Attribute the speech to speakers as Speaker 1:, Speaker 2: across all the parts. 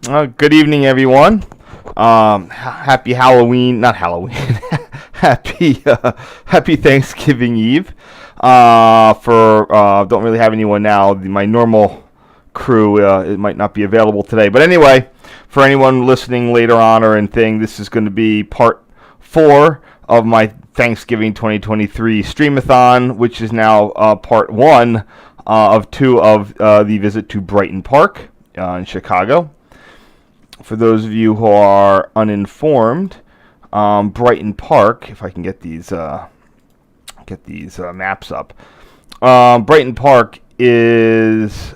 Speaker 1: Good evening, everyone. Happy Halloween, not Halloween. Happy Thanksgiving Eve. Don't really have anyone now. My normal crew it might not be available today, but anyway, for anyone listening later on or anything, this is going to be part 4 of my Thanksgiving 2023 Streamathon, which is now part 1 of 2 of the visit to Brighton Park in Chicago. For those of you who are uninformed, Brighton Park, if I can get these maps up, Brighton Park is,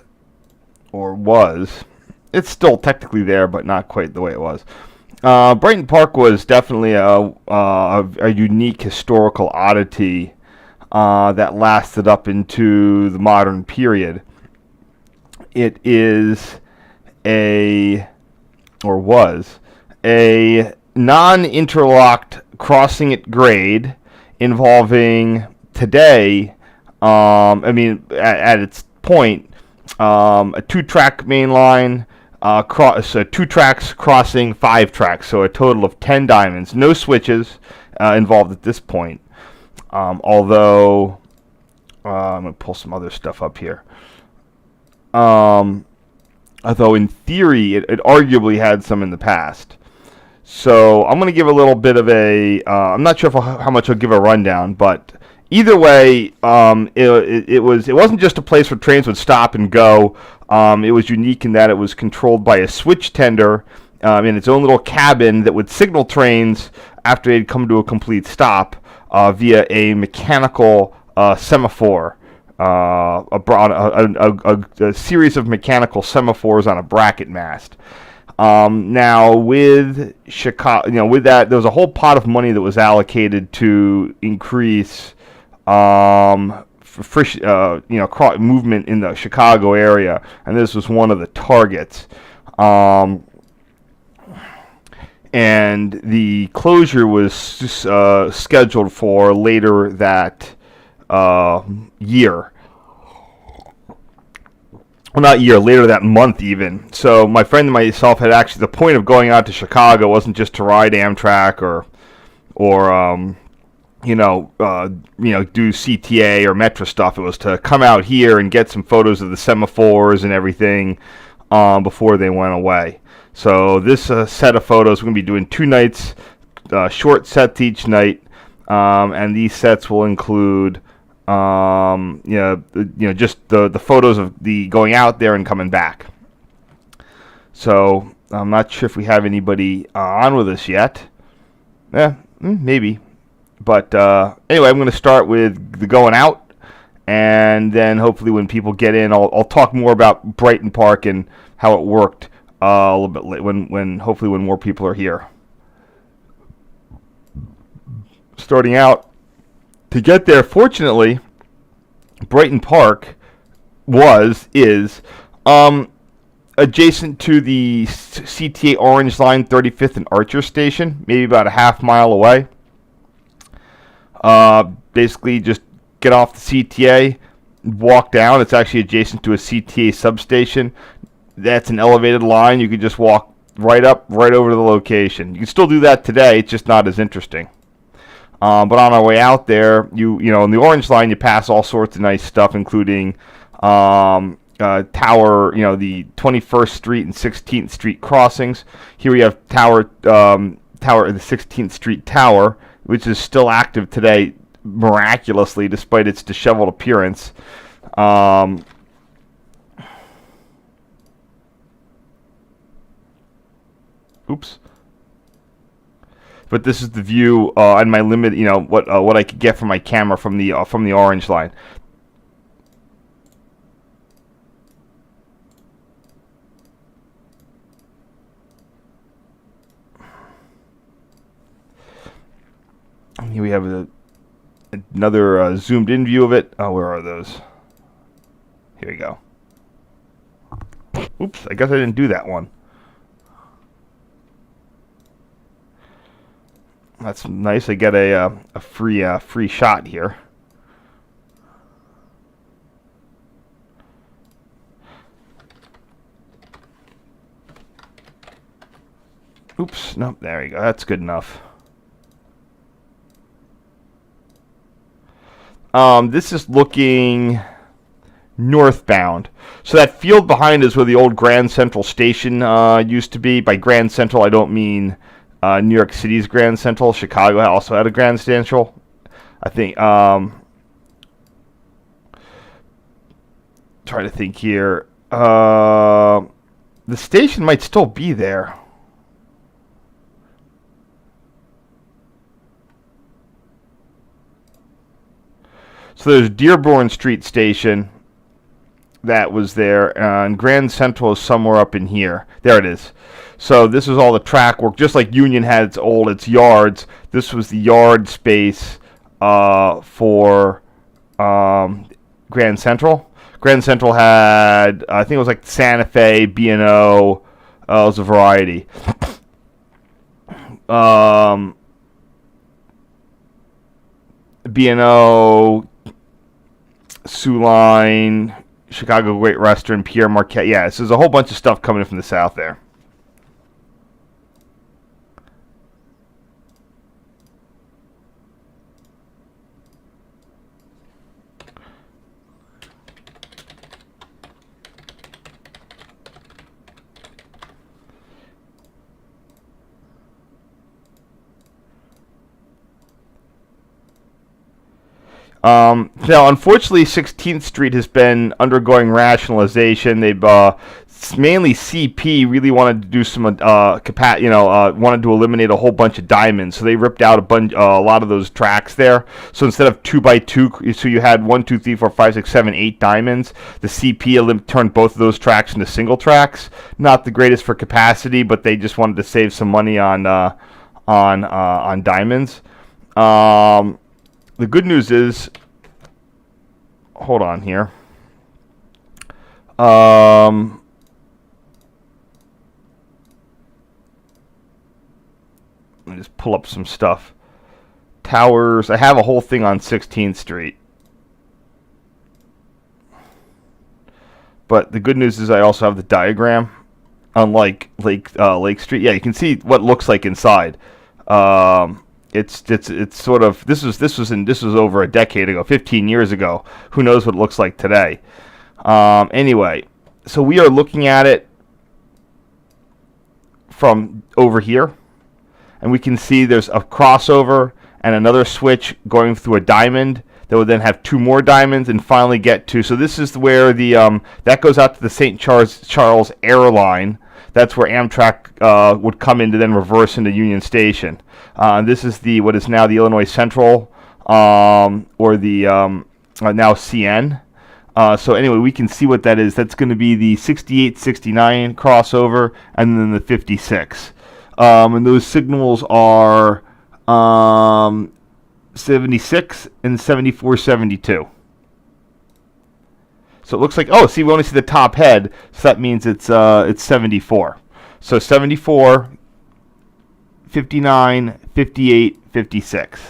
Speaker 1: or was, it's still technically there, but not quite the way it was. Brighton Park was definitely a unique historical oddity that lasted up into the modern period. It is was a non-interlocked crossing at grade involving today, at its point, a 2-track main line, so 2 tracks crossing 5 tracks, so a total of 10 diamonds. No switches involved at this point, although I'm going to pull some other stuff up here. Although in theory, it arguably had some in the past. So I'm going to give a little bit of I'm not sure how much I'll give a rundown, but either way, it wasn't just a place where trains would stop and go. It was unique in that it was controlled by a switchtender in its own little cabin that would signal trains after they'd come to a complete stop via a mechanical semaphore. A series of mechanical semaphores on a bracket mast. Now, with Chicago, with that, there was a whole pot of money that was allocated to increase, movement in the Chicago area, and this was one of the targets. And the closure was scheduled for later that year. Well, not year, later that month even. So my friend and myself had actually, the point of going out to Chicago wasn't just to ride Amtrak or do CTA or Metro stuff. It was to come out here and get some photos of the semaphores and everything before they went away. So this set of photos, we're going to be doing 2 nights, short sets each night, and these sets will include just the photos of the going out there and coming back. So I'm not sure if we have anybody on with us yet. Maybe. But anyway, I'm going to start with the going out, and then hopefully when people get in, I'll talk more about Brighton Park and how it worked a little bit late, when hopefully when more people are here. Starting out. To get there, fortunately, Brighton Park is adjacent to the CTA Orange Line 35th and Archer station, maybe about a half mile away. Basically, just get off the CTA, walk down. It's actually adjacent to a CTA substation. That's an elevated line. You could just walk right up, right over to the location. You can still do that today. It's just not as interesting. But on our way out there, in the Orange Line, you pass all sorts of nice stuff, including Tower, the 21st Street and 16th Street crossings. Here we have Tower, the 16th Street Tower, which is still active today, miraculously, despite its disheveled appearance. Oops. But this is the view and my limit, what I could get from my camera from the Orange Line. Here we have another zoomed in view of it. Oh, where are those? Here we go. Oops, I guess I didn't do that one. That's nice. I get a free shot here. Oops, nope, there you go. That's good enough. This is looking northbound. So that field behind is where the old Grand Central Station used to be. By Grand Central, I don't mean New York City's Grand Central. Chicago also had a Grand Central. I think, try to think here. The station might still be there. So there's Dearborn Street Station that was there, and Grand Central is somewhere up in here. There it is. So this is all the track work, just like Union had its yards. This was the yard space for Grand Central. Grand Central had, I think it was like Santa Fe, B&O, it was a variety. B&O, Sioux Line, Chicago Great Western, Pierre Marquette. Yeah, so there's a whole bunch of stuff coming from the south there. Now, unfortunately, 16th Street has been undergoing rationalization. They've mainly CP really wanted to do some wanted to eliminate a whole bunch of diamonds, so they ripped out a lot of those tracks there. So instead of 2x2, so you had 1, 2, 3, 4, 5, 6, 7, 8 diamonds. The CP turned both of those tracks into single tracks. Not the greatest for capacity, but they just wanted to save some money on diamonds. The good news is, hold on here. Let me just pull up some stuff. Towers. I have a whole thing on 16th Street. But the good news is I also have the diagram. Unlike Lake Street. Yeah, you can see what it looks like inside. It's sort of this was over a decade ago, 15 years ago. Who knows what it looks like today? Anyway, so we are looking at it from over here, and we can see there's a crossover and another switch going through a diamond that would then have 2 more diamonds and finally get to. So this is where the that goes out to the St. Charles Airline. That's where Amtrak would come in to then reverse into Union Station. This is what is now the Illinois Central, or the now CN. So anyway, we can see what that is. That's going to be the 68-69 crossover, and then the 56. And those signals are 76 and 74-72. So it looks like, oh, see, we only see the top head, so that means it's 74. So 74, 59, 58, 56.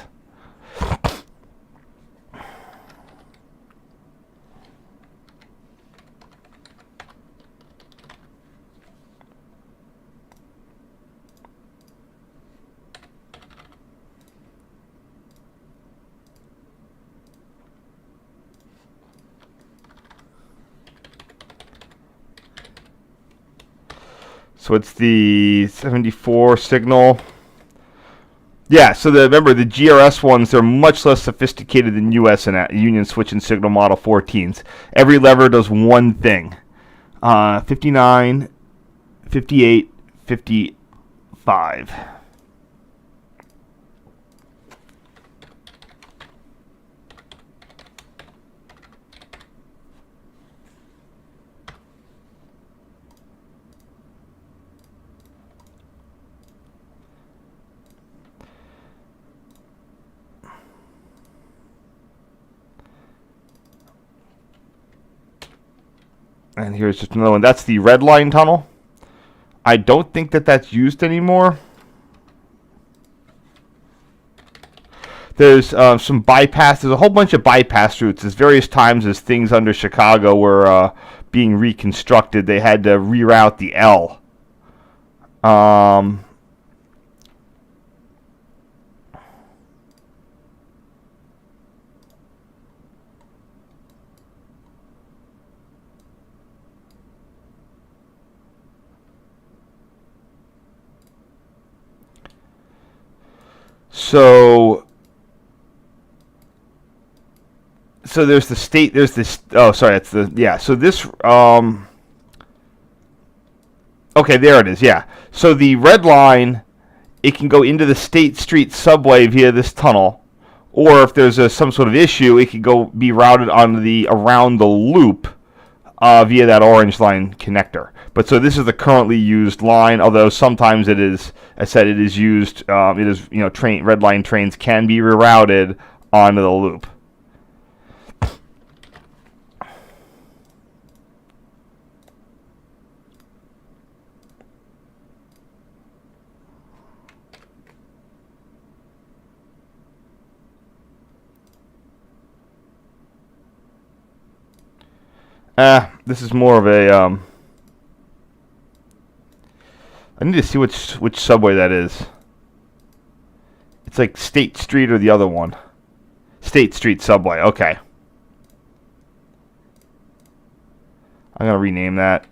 Speaker 1: So it's the 74 signal. Yeah, so remember, the GRS ones, they're much less sophisticated than US and Union Switch and Signal Model 14s. Every lever does one thing. 59, 58, 55. And here's just another one. That's the Red Line tunnel. I don't think that's used anymore. There's some bypass. There's a whole bunch of bypass routes. There's various times as things under Chicago were being reconstructed, they had to reroute the L. So there's the state. There's this. Oh, sorry. That's the yeah. So this. Okay, there it is. Yeah. So the red line, it can go into the State Street subway via this tunnel, or if there's some sort of issue, it could be routed on the around the loop via that Orange Line connector. But so this is the currently used line, although sometimes it is, I said, it is used. It is red line trains can be rerouted onto the loop. This is more of a, I need to see which subway that is. It's like State Street or the other one. State Street subway, okay. I'm going to rename that.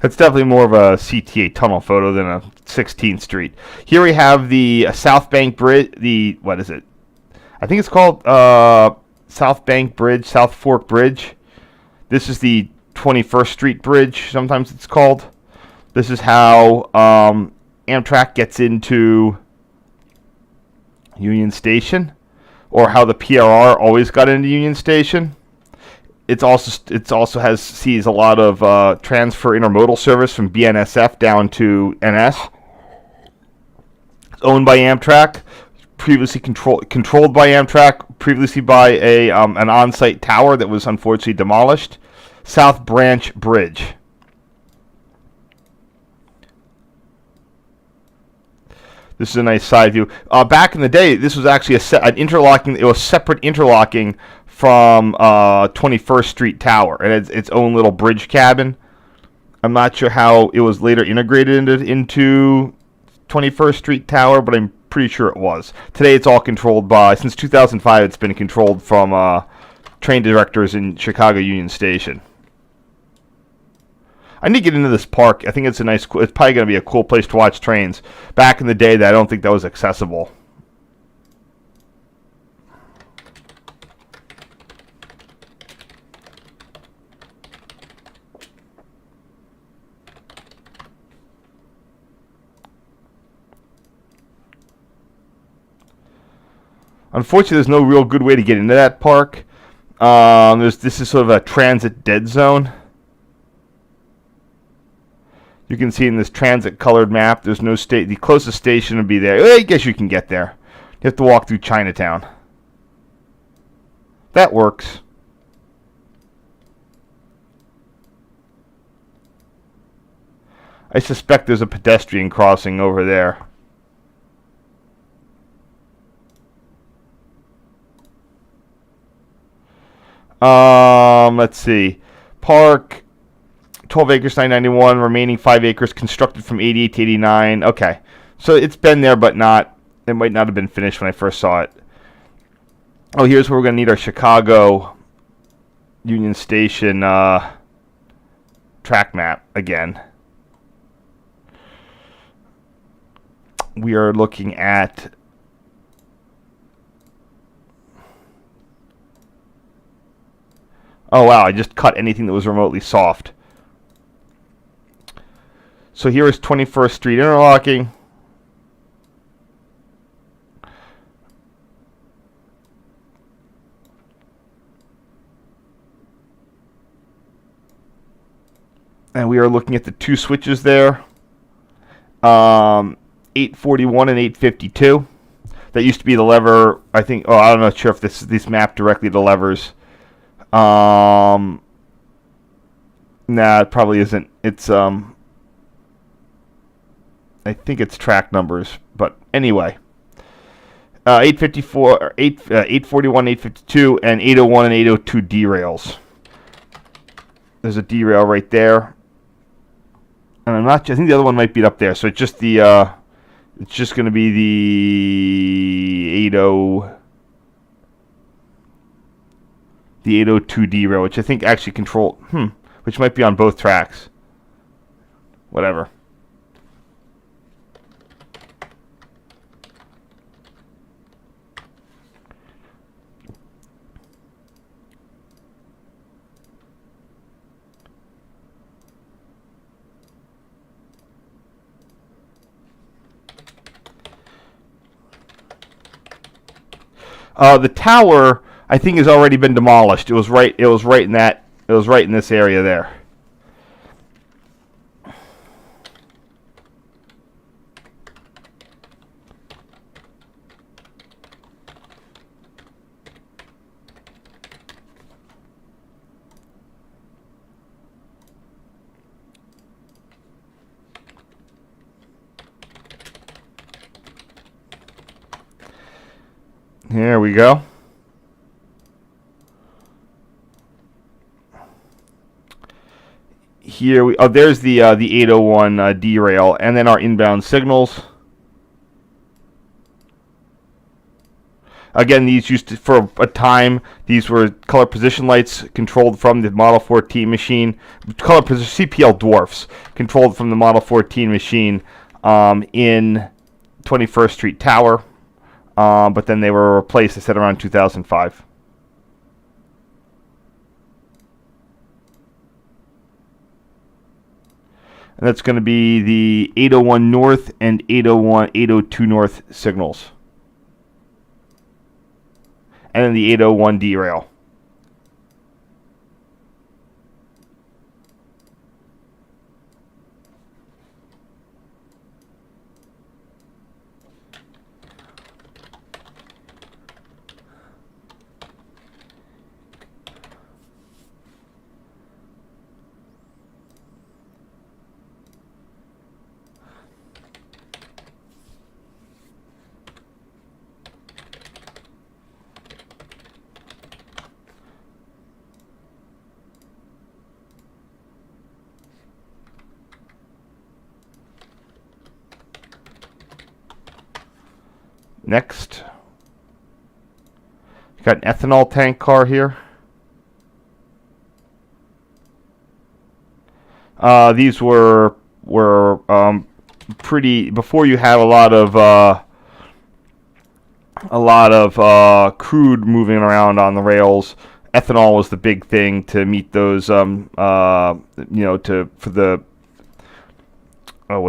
Speaker 1: That's definitely more of a CTA tunnel photo than a 16th Street. Here we have the South Bank Bridge. What is it? I think it's called South Bank Bridge, South Fork Bridge. This is the 21st Street Bridge, sometimes it's called. This is how Amtrak gets into Union Station, or how the PRR always got into Union Station. It also sees a lot of transfer intermodal service from BNSF down to NS. It's owned by Amtrak, previously controlled by Amtrak, previously by an on-site tower that was unfortunately demolished. South Branch Bridge. This is a nice side view. Back in the day, this was actually an interlocking. It was separate interlocking from 21st Street Tower, and it's its own little bridge cabin. I'm not sure how it was later integrated into 21st Street Tower, but I'm pretty sure it was. Today it's all controlled by, since 2005, it's been controlled from train directors in Chicago Union Station. I need to get into this park. I think it's it's probably going to be a cool place to watch trains. Back in the day, I don't think that was accessible. Unfortunately, there's no real good way to get into that park. This is sort of a transit dead zone. You can see in this transit colored map, there's no state. The closest station would be there. Well, I guess you can get there. You have to walk through Chinatown. That works. I suspect there's a pedestrian crossing over there. Let's see. Park, 12 acres, 991, remaining 5 acres, constructed from 88 to 89. Okay. So it's been there, but it might not have been finished when I first saw it. Oh, here's where we're going to need our Chicago Union Station track map again. We are looking at... Oh, wow, I just cut anything that was remotely soft. So here is 21st Street interlocking. And we are looking at the two switches there. 841 and 852. That used to be the lever, I think. Oh, I'm not sure if this mapped directly to levers. Nah, it probably isn't. It's I think it's track numbers, but anyway. 854, 841, 852, and 801 and 802 derails. There's a derail right there. And I'm not. I think the other one might be up there. So it's just the. It's just going to be the 802 derail, which I think actually which might be on both tracks. Whatever. The tower, I think, has already been demolished. It was right in that. It was right in this area there. Here we go. There's the 801 derail, and then our inbound signals. Again, these for a time, these were color position lights controlled from the Model 14 machine. Color position CPL dwarfs controlled from the Model 14 machine in 21st Street Tower. But then they were replaced, I said, around 2005. And that's going to be the 801 North and 802 North signals. And then the 801 derail. Next, got an ethanol tank car here. These were pretty before you had a lot of crude moving around on the rails. Ethanol was the big thing to meet those what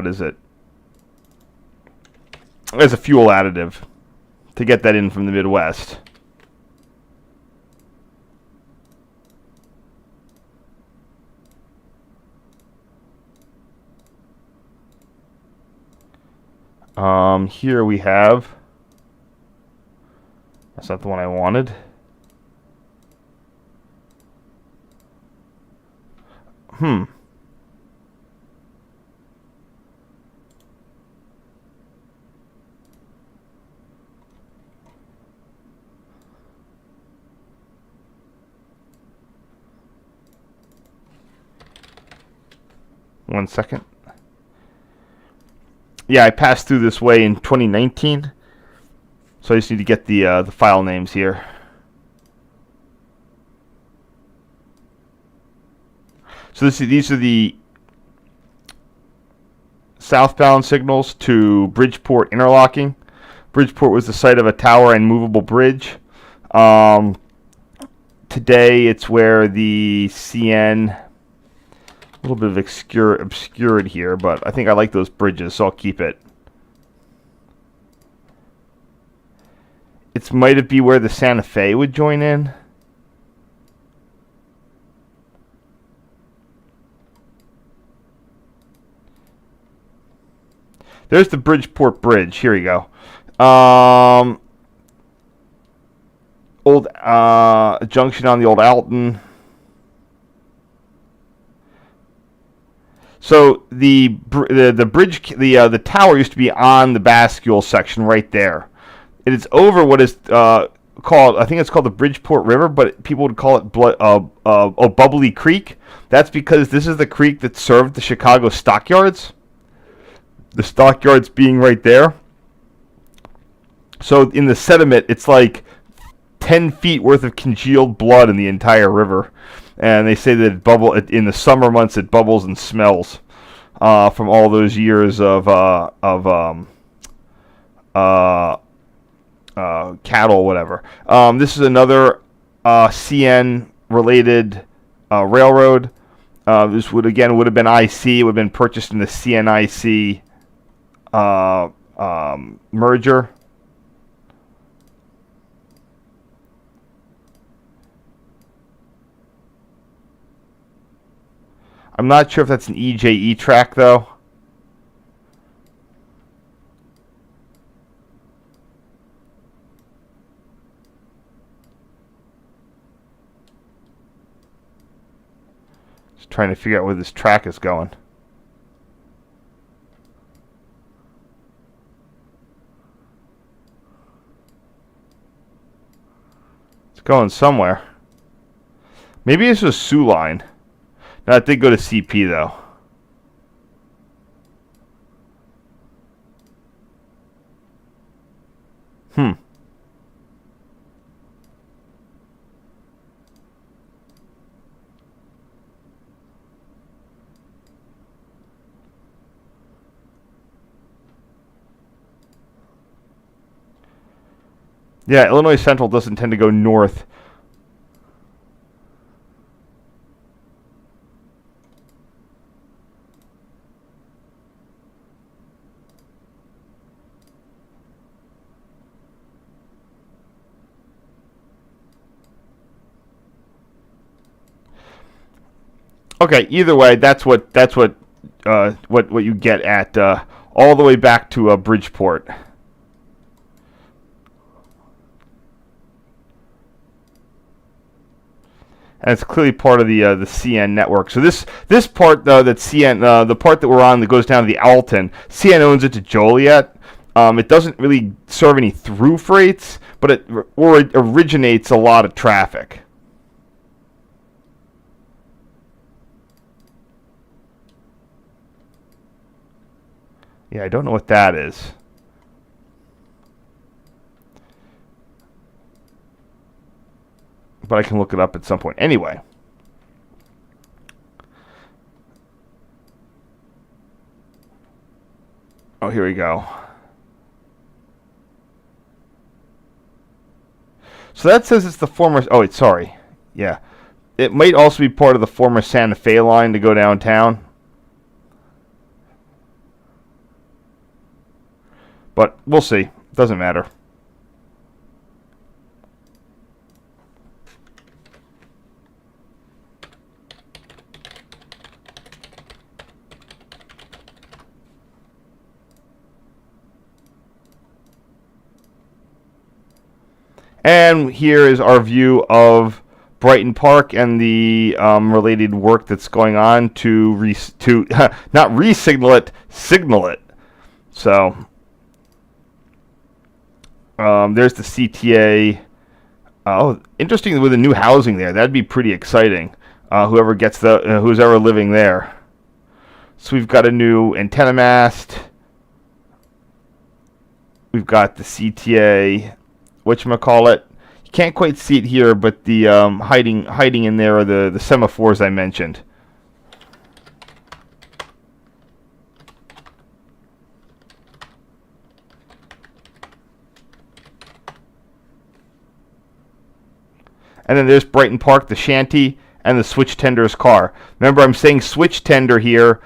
Speaker 1: is it? As a fuel additive to get that in from the Midwest. Here we have. That's not the one I wanted. One second. Yeah, I passed through this way in 2019, so I just need to get the file names here. So these are the southbound signals to Bridgeport interlocking. Bridgeport was the site of a tower and movable bridge. Today it's where the CN. A little bit of obscured here, but I think I like those bridges, so I'll keep it. It might be where the Santa Fe would join in. There's the Bridgeport Bridge. Here we go. Old junction on the old Alton. So the bridge, the tower used to be on the bascule section right there. It is over what is called, I think it's called the Bridgeport River, but people would call it Bubbly Creek. That's because this is the creek that served the Chicago stockyards. The stockyards being right there. So in the sediment, it's like 10 feet worth of congealed blood in the entire river. And they say that in the summer months it bubbles and smells from all those years of cattle, whatever. This is another CN related railroad. This would have been IC. It would have been purchased in the CNIC merger. I'm not sure if that's an EJE track, though. Just trying to figure out where this track is going. It's going somewhere. Maybe it's a Sioux line. No, it did go to CP, though. Yeah, Illinois Central doesn't tend to go north. Okay, either way, that's what you get at all the way back to Bridgeport. And it's clearly part of the CN network. So this part that CN, the part that we're on that goes down to the Alton, CN owns it to Joliet. It doesn't really serve any through freights, but it originates a lot of traffic. Yeah, I don't know what that is. But I can look it up at some point. Anyway. Oh, here we go. So that says it's the former... Oh, wait, sorry. Yeah. It might also be part of the former Santa Fe line to go downtown. But we'll see. Doesn't matter. And here is our view of Brighton Park and the related work that's going on to not re-signal it, signal it. So there's the CTA. Oh, interesting with the new housing there. That'd be pretty exciting. Whoever gets who's ever living there. So we've got a new antenna mast. We've got the CTA. Whatchamacallit. You can't quite see it here, but the hiding in there are the semaphores I mentioned. And then there's Brighton Park, the shanty, and the switchtender's car. Remember, I'm saying switchtender here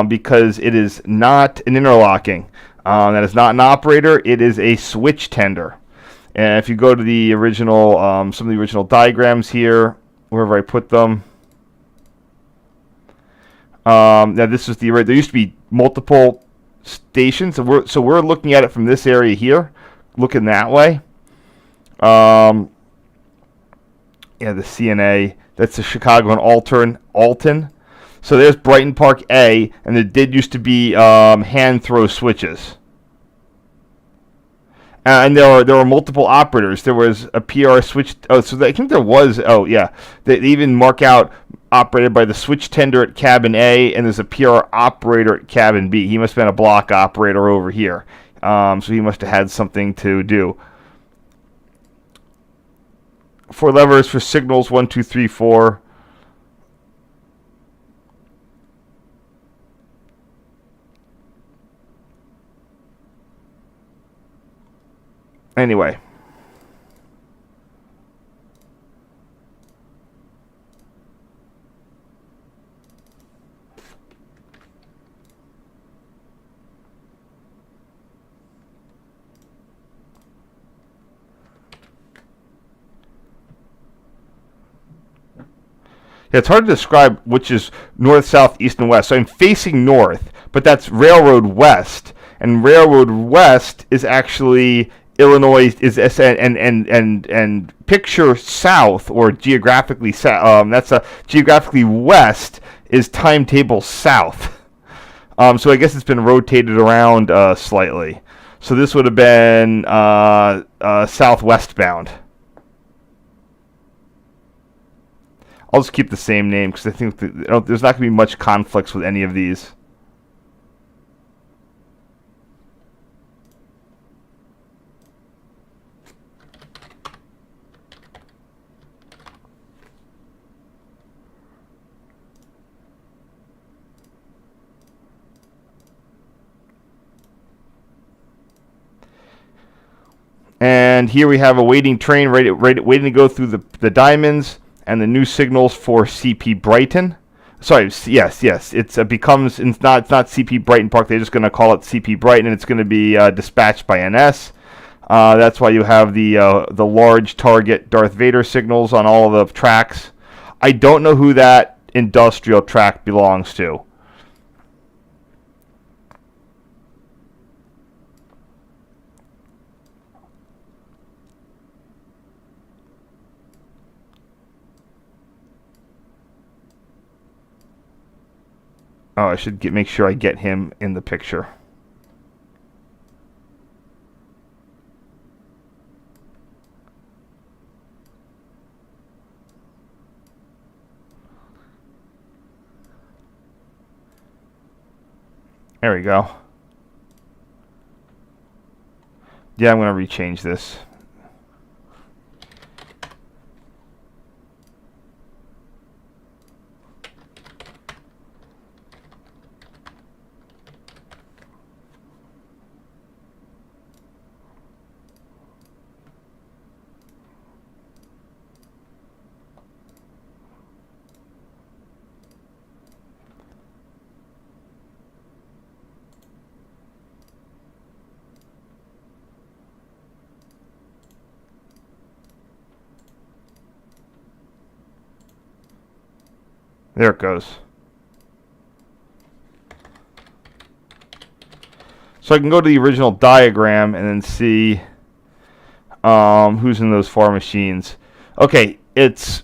Speaker 1: because it is not an interlocking. That is not an operator. It is a switchtender. And if you go to the original, some of the original diagrams here, wherever I put them. Now this is there used to be multiple stations, so we're looking at it from this area here, looking that way. Yeah, the CNA. That's the Chicago and Alton. So there's Brighton Park A, and there did used to be hand throw switches. And there were multiple operators. There was a PR switch. Oh, so I think there was. Oh, yeah. They even mark out operated by the switch tender at cabin A, and there's a PR operator at cabin B. He must have been a block operator over here. So he must have had something to do. 4 levers for signals 1, 2, 3, 4. Anyway. Yeah, it's hard to describe which is north, south, east, and west. So I'm facing north, but that's Railroad West, and Railroad West is actually Illinois and picture south or geographically that's a geographically west is timetable south. So I guess it's been rotated around slightly. So this would have been southwest bound. I'll just keep the same name because I think there's not going to be much conflicts with any of these. And here we have a waiting train waiting to go through the diamonds. And the new signals for CP Brighton. Sorry, yes. It's becomes it's not CP Brighton Park. They're just going to call it CP Brighton, and it's going to be dispatched by NS. That's why you have the large target Darth Vader signals on all of the tracks. I don't know who that industrial track belongs to. Oh, I should make sure I get him in the picture. There we go. Yeah, I'm going to rechange this. There it goes. So I can go to the original diagram and then see who's in those 4 machines. Okay, it's...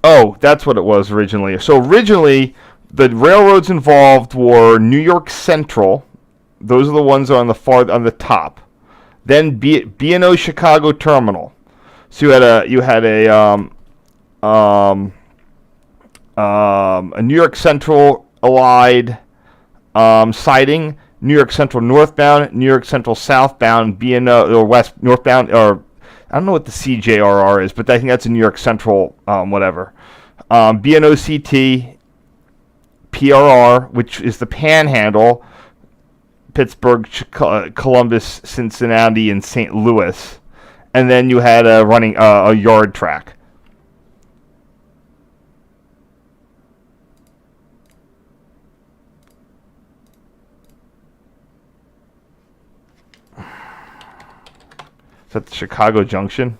Speaker 1: Oh, that's what it was originally. So originally, the railroads involved were New York Central. Those are the ones on the top. Then B&O Chicago Terminal. So you had a New York Central Allied siding, New York Central northbound, New York Central southbound, B&O or west northbound, or I don't know what the CJRR is, but I think that's a New York Central whatever. BNOCT, PRR, which is the Panhandle, Pittsburgh, Columbus, Cincinnati, and St. Louis, and then you had a yard track. Is that the Chicago Junction?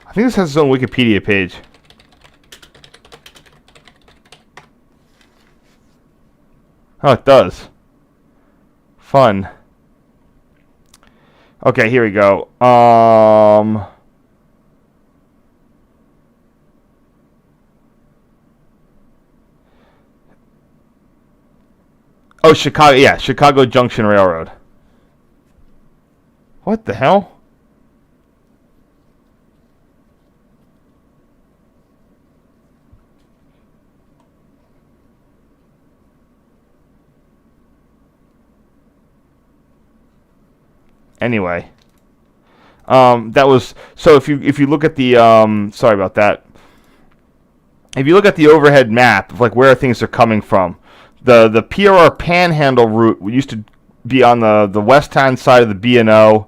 Speaker 1: I think this has its own Wikipedia page. Oh, it does. Fun. Okay, here we go. Oh, Chicago. Yeah, Chicago Junction Railroad. What the hell? Anyway, that was so. If you look at the sorry about that. If you look at the overhead map of like where things are coming from, the PRR Panhandle route used to be on the west hand side of the B&O,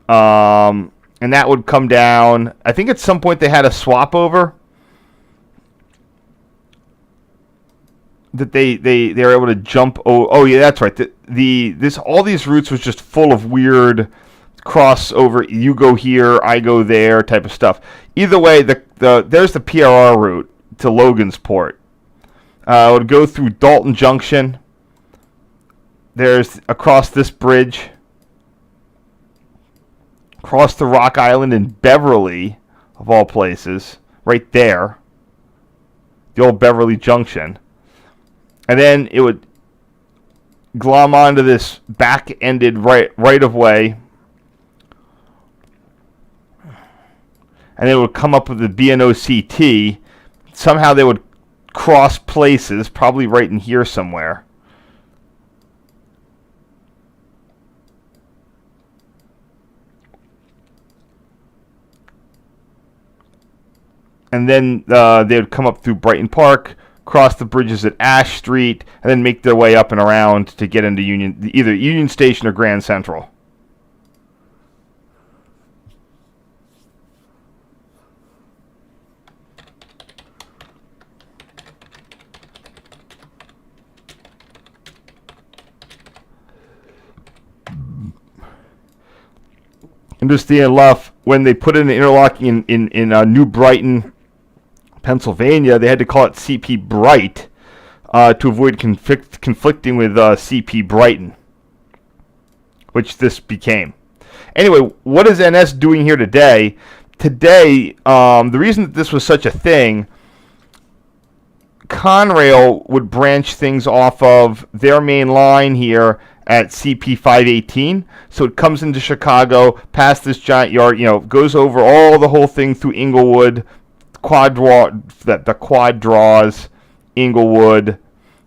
Speaker 1: and that would come down. I think at some point they had a swap over that they were able to jump. Oh yeah, that's right. This all these routes was just full of weird crossover. You go here, I go there type of stuff. Either way, there's the PRR route to Logansport. It would go through Dalton Junction. There's across this bridge, across the Rock Island in Beverly, of all places, right there. The old Beverly Junction. And then it would glom onto this back-ended right-of-way. And it would come up with the B&OCT. Somehow they would cross places, probably right in here somewhere. And then they would come up through Brighton Park, cross the bridges at Ash Street, and then make their way up and around to get into either Union Station or Grand Central. Interesting enough, when they put in the interlocking in New Brighton, Pennsylvania, they had to call it CP Bright to avoid conflicting with CP Brighton, which this became. Anyway, what is NS doing here today? Today, the reason that this was such a thing, Conrail would branch things off of their main line here at CP 518, so it comes into Chicago, past this giant yard, goes over the whole thing through Inglewood, the quad draws Inglewood,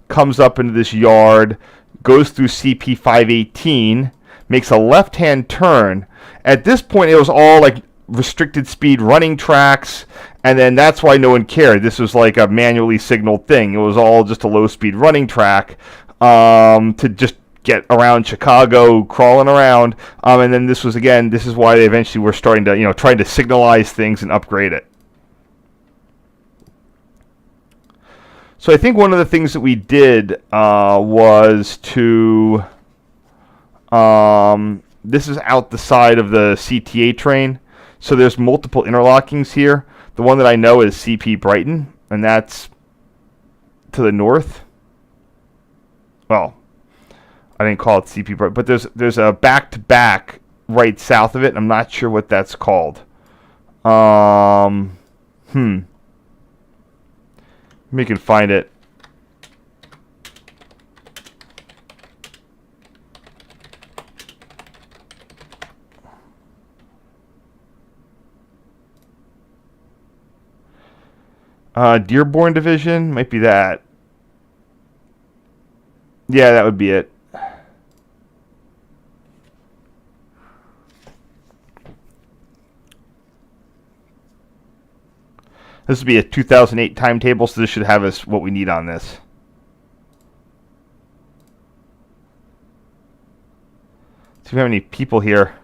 Speaker 1: comes up into this yard, goes through CP 518, makes a left-hand turn. At this point, it was all like restricted speed running tracks, and then that's why no one cared. This was like a manually signaled thing. It was all just a low-speed running track to just get around Chicago, crawling around, and then this is why they eventually were starting to, trying to signalize things and upgrade it. So I think one of the things that we did was to, this is out the side of the CTA train, so there's multiple interlockings here. The one that I know is CP Brighton, and that's to the north. Well, I didn't call it CP Brighton, but there's a back-to-back right south of it, and I'm not sure what that's called. Maybe you can find it. Dearborn Division, might be that. Yeah, that would be it. This would be a 2008 timetable, so this should have us what we need on this. See if we have any people here.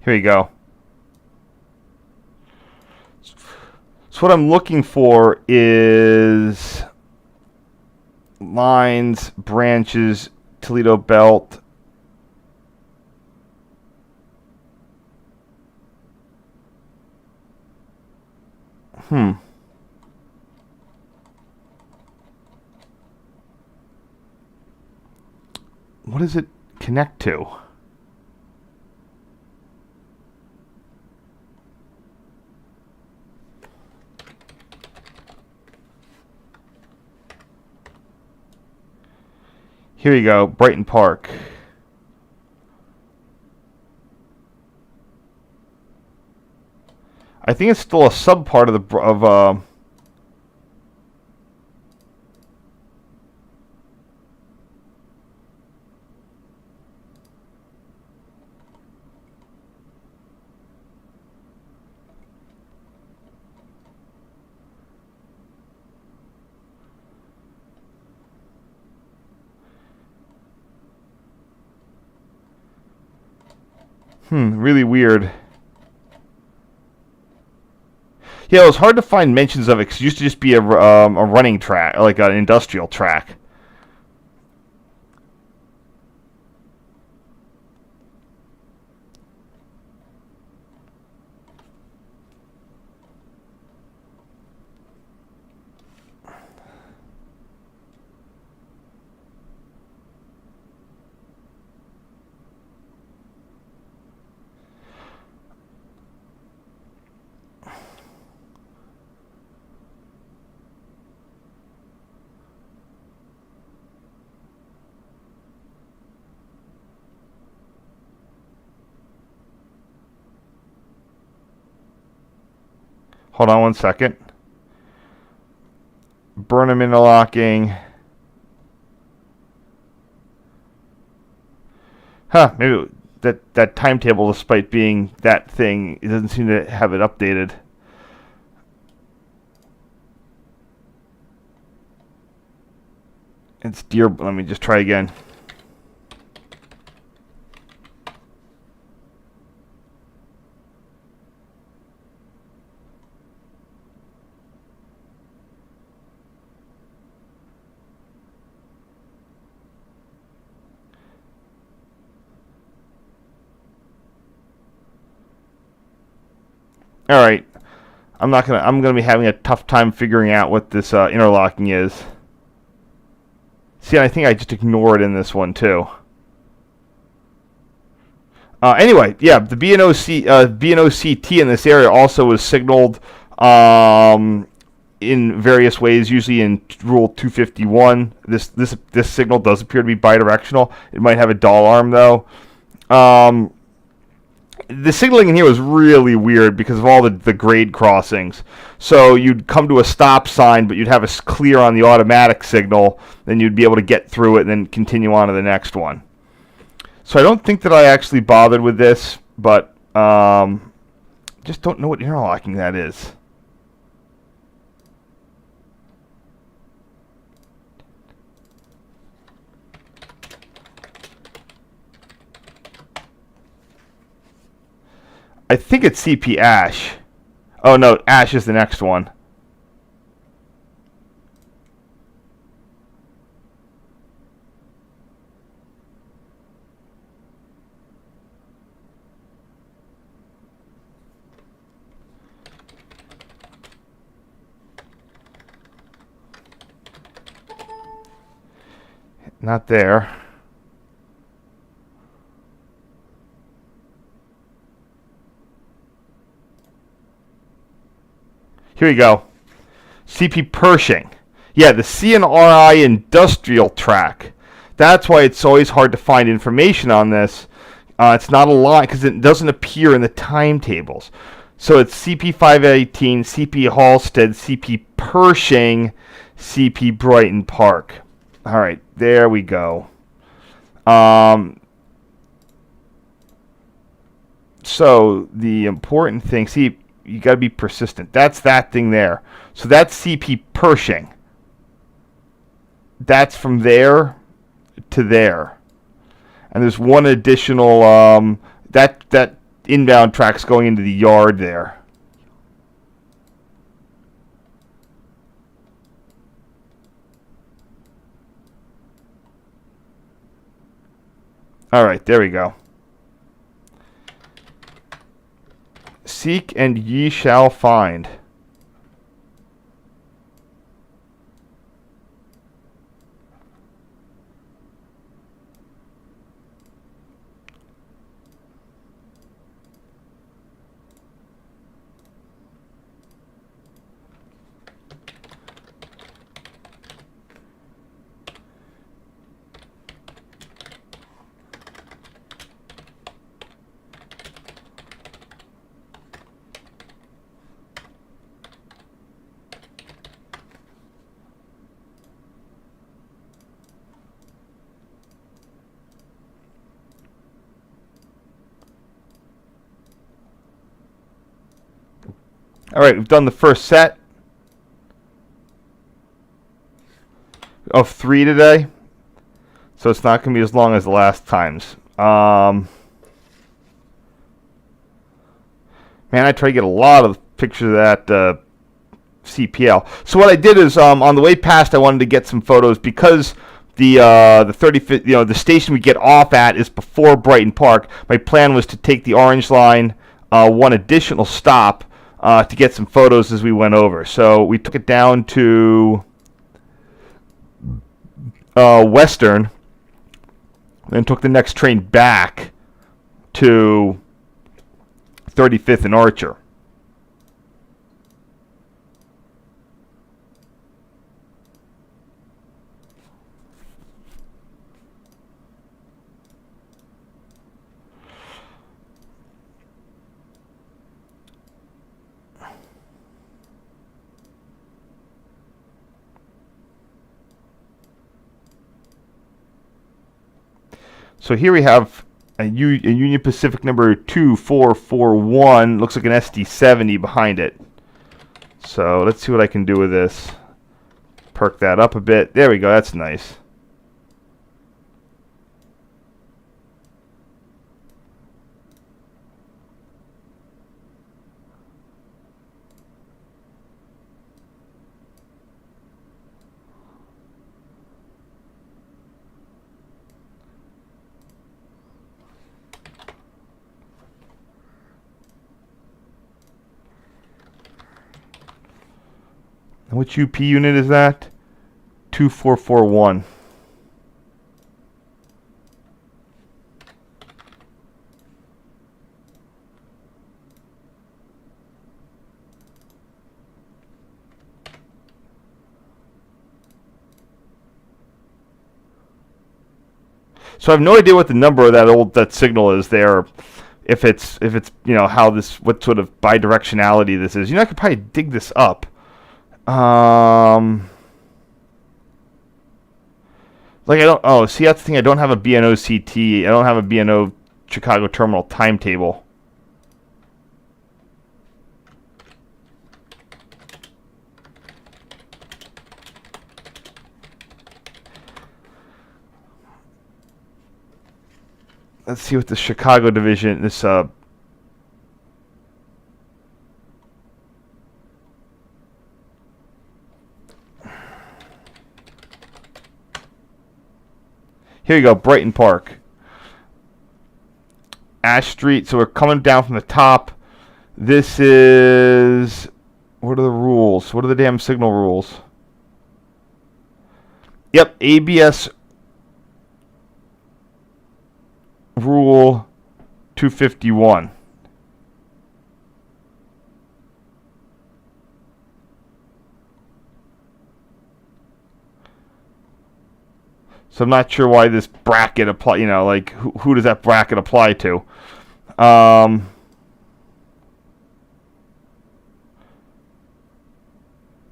Speaker 1: Here you go. So what I'm looking for is lines, branches, Toledo Belt, What does it connect to? Here you go, Brighton Park. I think it's still a sub part of the really weird. Yeah, it was hard to find mentions of it because it used to just be a running track, like an industrial track. Hold on one second. Burnham interlocking. Maybe that timetable, despite being that thing, it doesn't seem to have it updated. It's dear. Let me just try again. All right, I'm gonna be having a tough time figuring out what this interlocking is. See, I think I just ignore it in this one too. Anyway, yeah, the B&OCT in this area also is signaled in various ways. Usually in Rule 251, this signal does appear to be bidirectional. It might have a dull arm though. The signaling in here was really weird because of all the grade crossings. So you'd come to a stop sign, but you'd have a clear on the automatic signal. Then you'd be able to get through it and then continue on to the next one. So I don't think that I actually bothered with this, but just don't know what interlocking that is. I think it's CP Ash. Oh no, Ash is the next one. Not there. Here we go. CP Pershing. Yeah, the CNRI industrial track. That's why it's always hard to find information on this. It's not a line because it doesn't appear in the timetables. So it's CP 518, CP Halstead, CP Pershing, CP Brighton Park. All right, there we go. So the important thing, see, you got to be persistent. That's that thing there. So that's CP Pershing. That's from there to there. And there's one additional that inbound track's going into the yard there. All right, there we go. Seek and ye shall find. All right, we've done the first set of 3 today, so it's not going to be as long as the last times. Man, I try to get a lot of pictures of that CPL. So what I did is, on the way past, I wanted to get some photos because the 35th, the station we get off at is before Brighton Park. My plan was to take the Orange Line one additional stop to get some photos as we went over. So we took it down to Western, then took the next train back to 35th and Archer. So here we have a Union Pacific number 2441. Looks like an SD70 behind it. So let's see what I can do with this. Perk that up a bit. There we go. That's nice. Which UP unit is that? 2441. So I have no idea what the number of that signal is there. If it's how what sort of bidirectionality this is. I could probably dig this up. Like see, that's the thing. I don't have a B&OCT. I don't have a B&O Chicago terminal timetable. Let's see what the Chicago division, here you go, Brighton Park. Ash Street, so we're coming down from the top. This is, what are the rules? What are the damn signal rules? Yep, ABS rule 251. So I'm not sure why this bracket apply. Like who does that bracket apply to?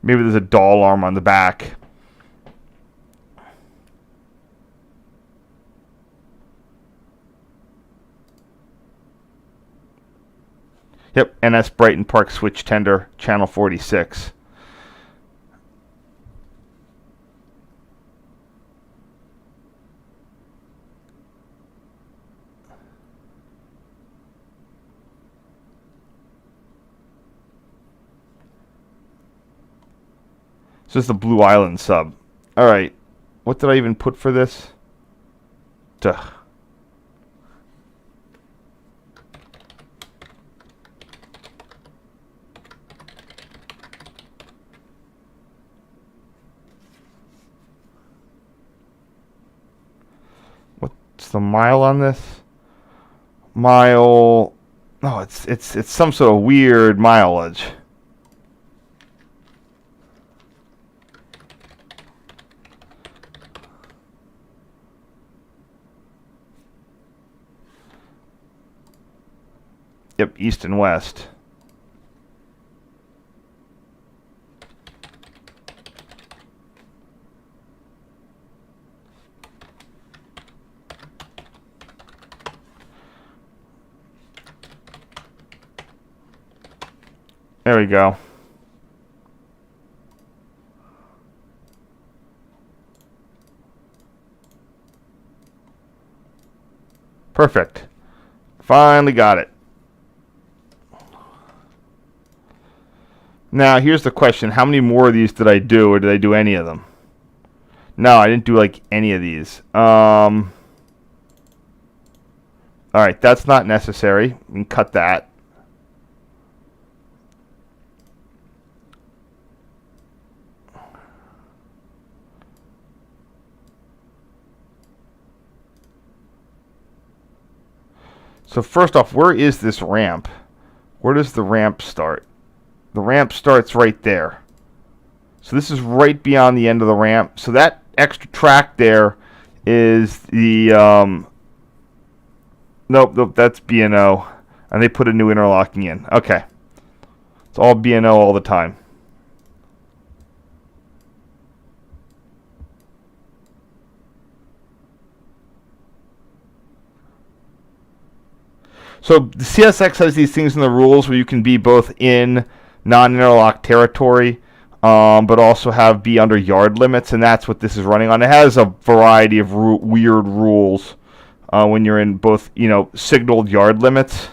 Speaker 1: Maybe there's a doll arm on the back. Yep, NS Brighton Park switch tender, channel 46. So this is the Blue Island sub. Alright. What did I even put for this? Duh. What's the mile on this? Mile... No, it's some sort of weird mileage. Yep, east and west. There we go. Perfect. Finally got it. Now, here's the question. How many more of these did I do, or did I do any of them? No, I didn't do, like, any of these. Alright, that's not necessary. We can cut that. So first off, where is this ramp? Where does the ramp start? The ramp starts right there. So this is right beyond the end of the ramp. So that extra track there is the... Nope, that's B&O. And they put a new interlocking in. Okay. It's all B&O all the time. So the CSX has these things in the rules where you can be both in non-interlock territory, but also be under yard limits, and that's what this is running on. It has a variety of weird rules when you're in both, signaled yard limits.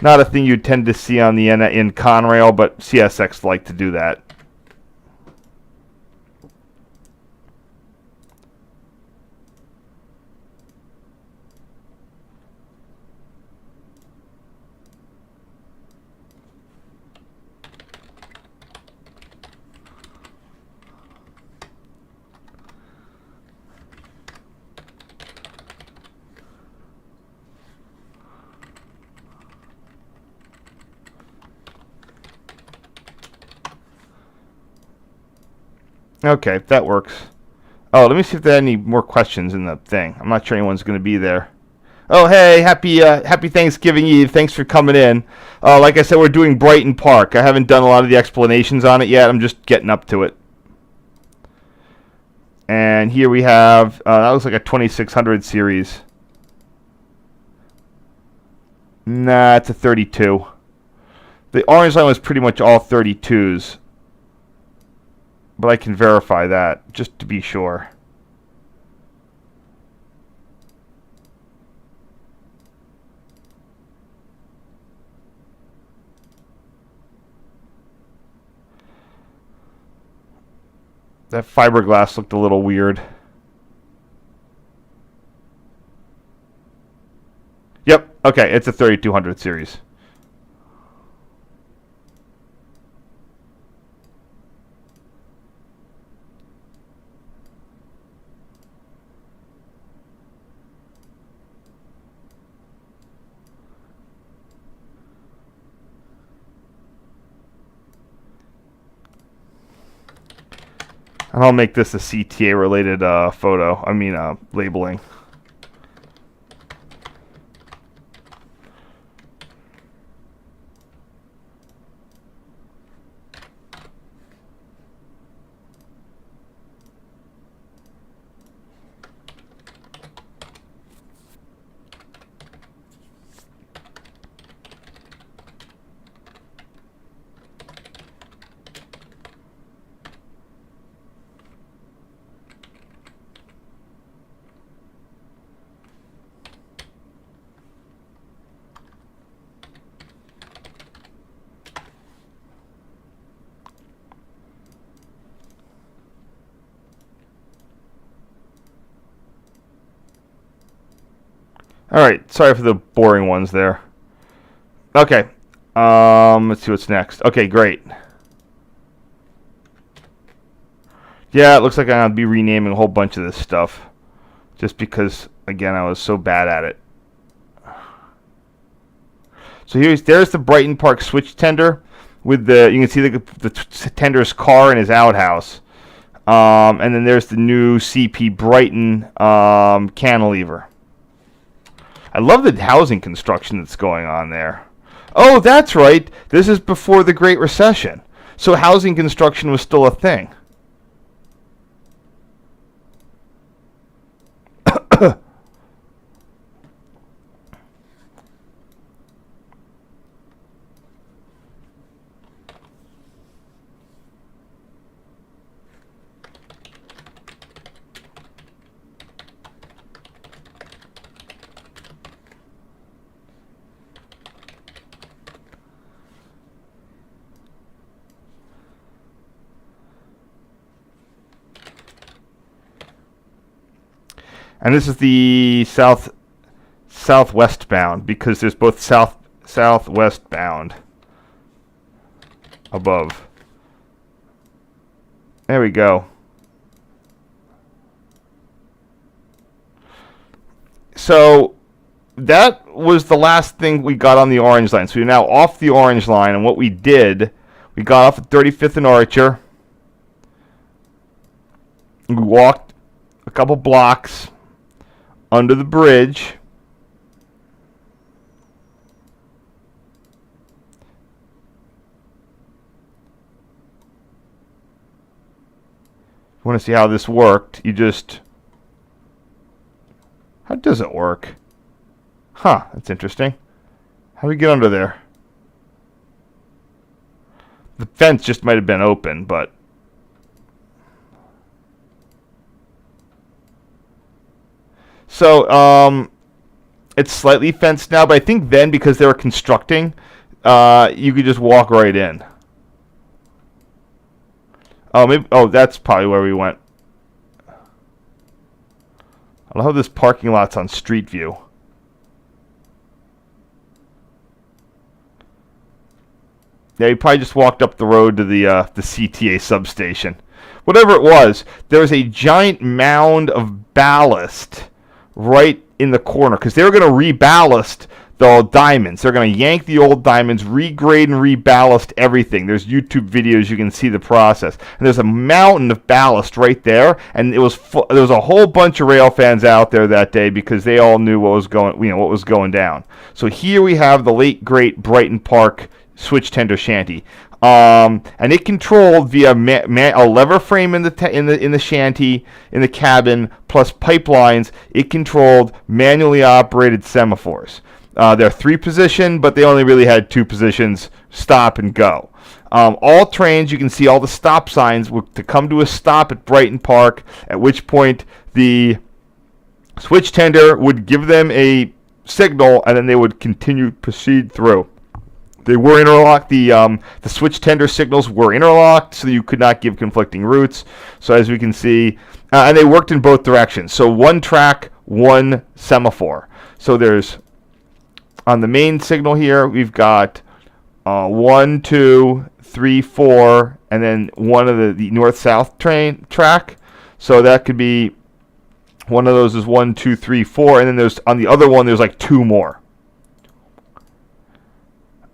Speaker 1: Not a thing you tend to see on the in Conrail, but CSX like to do that. Okay, that works. Oh, let me see if there are any more questions in the thing. I'm not sure anyone's going to be there. Oh, hey, happy Thanksgiving Eve. Thanks for coming in. Like I said, we're doing Brighton Park. I haven't done a lot of the explanations on it yet. I'm just getting up to it. And here we have, that looks like a 2600 series. Nah, it's a 32. The Orange Line was pretty much all 32s. But I can verify that, just to be sure. That fiberglass looked a little weird. Yep, okay, it's a 3200 series. And I'll make this a CTA related labeling. Alright, sorry for the boring ones there. Okay, let's see what's next. Okay, great. Yeah, it looks like I'm going to be renaming a whole bunch of this stuff. Just because, again, I was so bad at it. So there's the Brighton Park switch tender. You can see the tender's car and his outhouse. And then there's the new CP Brighton cantilever. I love the housing construction that's going on there. Oh, that's right. This is before the Great Recession. So housing construction was still a thing. And this is the southwest bound, because there's both southwest bound above. There we go. So that was the last thing we got on the Orange Line. So we're now off the Orange Line, and what we did, we got off at 35th and Archer. We walked a couple blocks under the bridge. If you want to see how this worked, you just... How does it work? Huh, that's interesting. How do we get under there? The fence just might have been open, but... So, it's slightly fenced now, but I think then, because they were constructing, you could just walk right in. Oh, maybe. Oh, that's probably where we went. I love this parking lot's on Street View. Yeah, you probably just walked up the road to the CTA substation. Whatever it was, there was a giant mound of ballast right in the corner, because they were going to reballast the old diamonds. They're going to yank the old diamonds, regrade and reballast everything. There's YouTube videos, you can see the process. And there's a mountain of ballast right there, and there was a whole bunch of rail fans out there that day, because they all knew what was going down. So here we have the late great Brighton Park switch tender shanty. And it controlled via a lever frame in the shanty, in the cabin, plus pipelines. It controlled manually operated semaphores. They're 3-position, but they only really had 2 positions: stop and go. All trains, you can see all the stop signs to come to a stop at Brighton Park, at which point the switch tender would give them a signal, and then they would proceed through. They were interlocked. The switch tender signals were interlocked, so you could not give conflicting routes. So as we can see, and they worked in both directions. So 1 track, 1 semaphore. So there's, on the main signal here, we've got 1, 2, 3, 4, and then one of the north-south track. So that could be, one of those is 1, 2, 3, 4, and then there's, on the other one, there's like 2 more.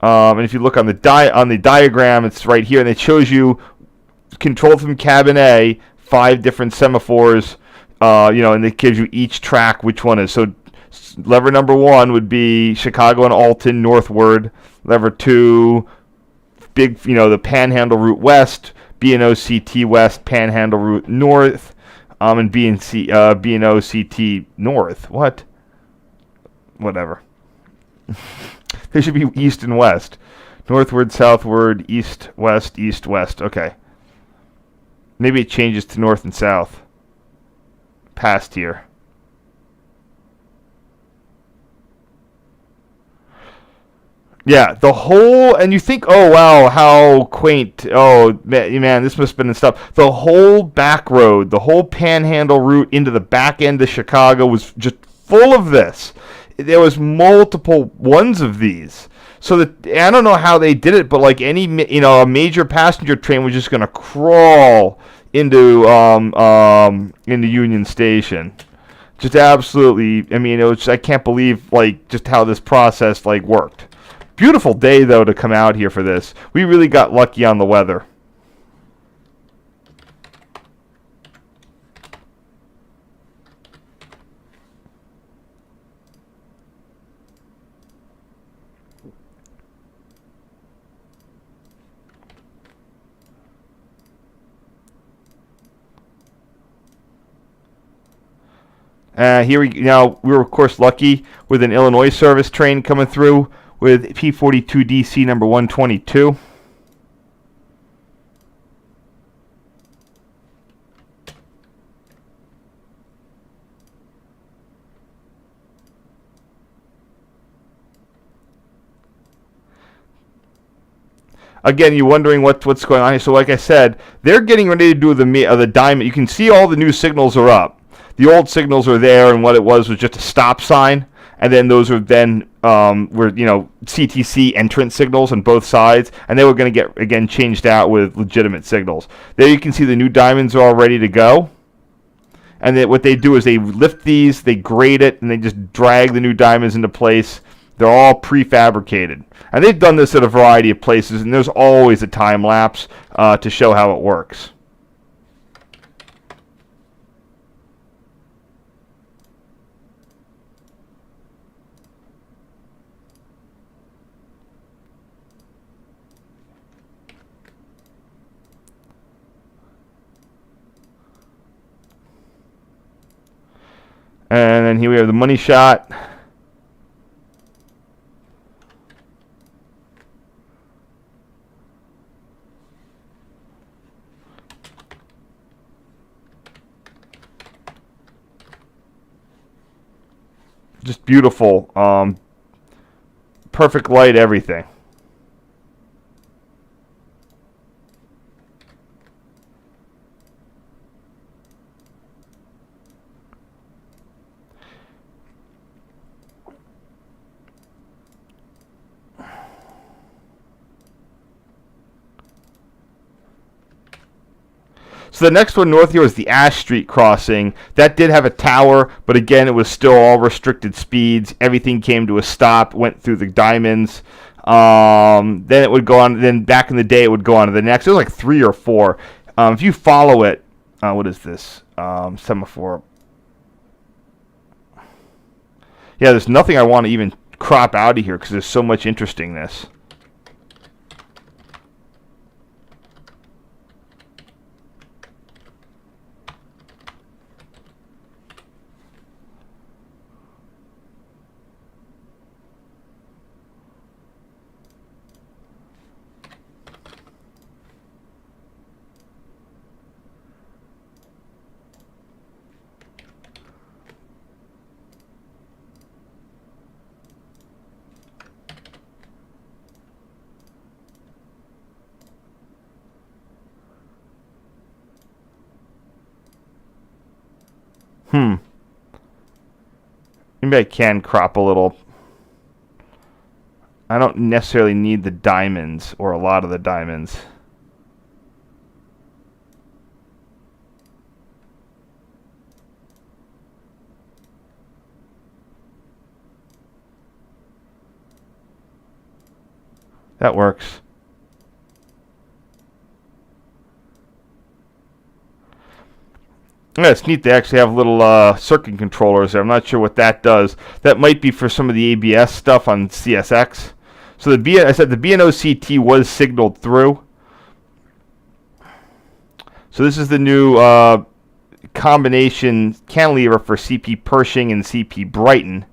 Speaker 1: And if you look on the diagram, it's right here, and it shows you, controlled from cabin A, 5 different semaphores, and it gives you each track which one is. So lever number 1 would be Chicago and Alton northward. Lever 2, the Panhandle route west. B&OCT west, Panhandle route north, and B&OCT north. What? Whatever. They should be east and west. Northward, southward, east, west, okay. Maybe it changes to north and south. Past here. Yeah, the whole, and you think, oh wow, how quaint. Oh man, this must have been the stuff. The whole back road, the whole Panhandle route into the back end of Chicago was just full of this. There was multiple ones of these. So that, I don't know how they did it, but like any, a major passenger train was just going to crawl into Union Station. Just absolutely, I can't believe just how this process worked. Beautiful day though to come out here for this. We really got lucky on the weather. Now we were of course lucky with an Illinois service train coming through with P42 DC number 122. Again, you're wondering what's going on here. So like I said, they're getting ready to do the diamond. You can see all the new signals are up. The old signals are there, and what it was just a stop sign, and then those were then were CTC entrance signals on both sides, and they were going to get again changed out with legitimate signals. There you can see the new diamonds are all ready to go. And then what they do is they lift these, they grade it, and they just drag the new diamonds into place. They're all prefabricated. And they've done this at a variety of places, and there's always a time lapse to show how it works. And then here we have the money shot. Just beautiful. Perfect light, everything. So the next one north here was the Ash Street crossing. That did have a tower, but again, it was still all restricted speeds. Everything came to a stop, went through the diamonds. Then it would go on. Then back in the day, it would go on to the next. It was like 3 or 4. If you follow it, what is this? Semaphore. Yeah, there's nothing I want to even crop out of here because there's so much interestingness. Maybe I can crop a little. I don't necessarily need the diamonds or a lot of the diamonds. That works. Yeah, it's neat they actually have little circuit controllers there. I'm not sure what that does. That might be for some of the ABS stuff on CSX. So I said the B&OCT was signaled through. So this is the new combination cantilever for CP Pershing and CP Brighton.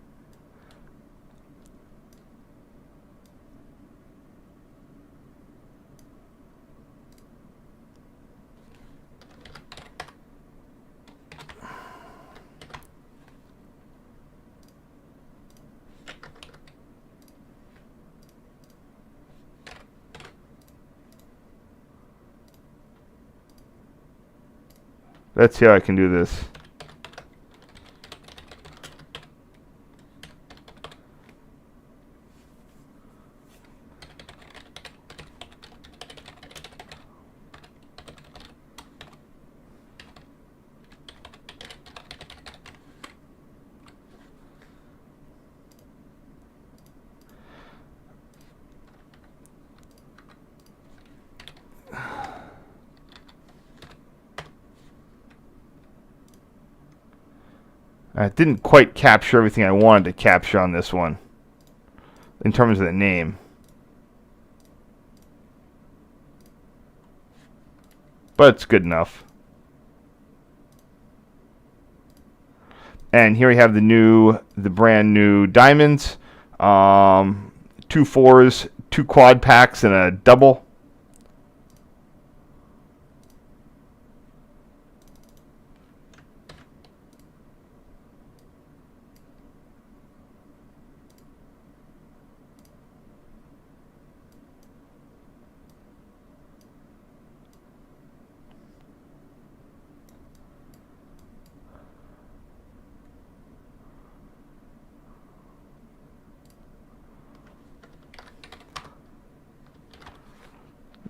Speaker 1: Let's see how I can do this. I didn't quite capture everything I wanted to capture on this one in terms of the name. But it's good enough. And here we have the brand new diamonds. 2 4s, 2 quad packs, and a double.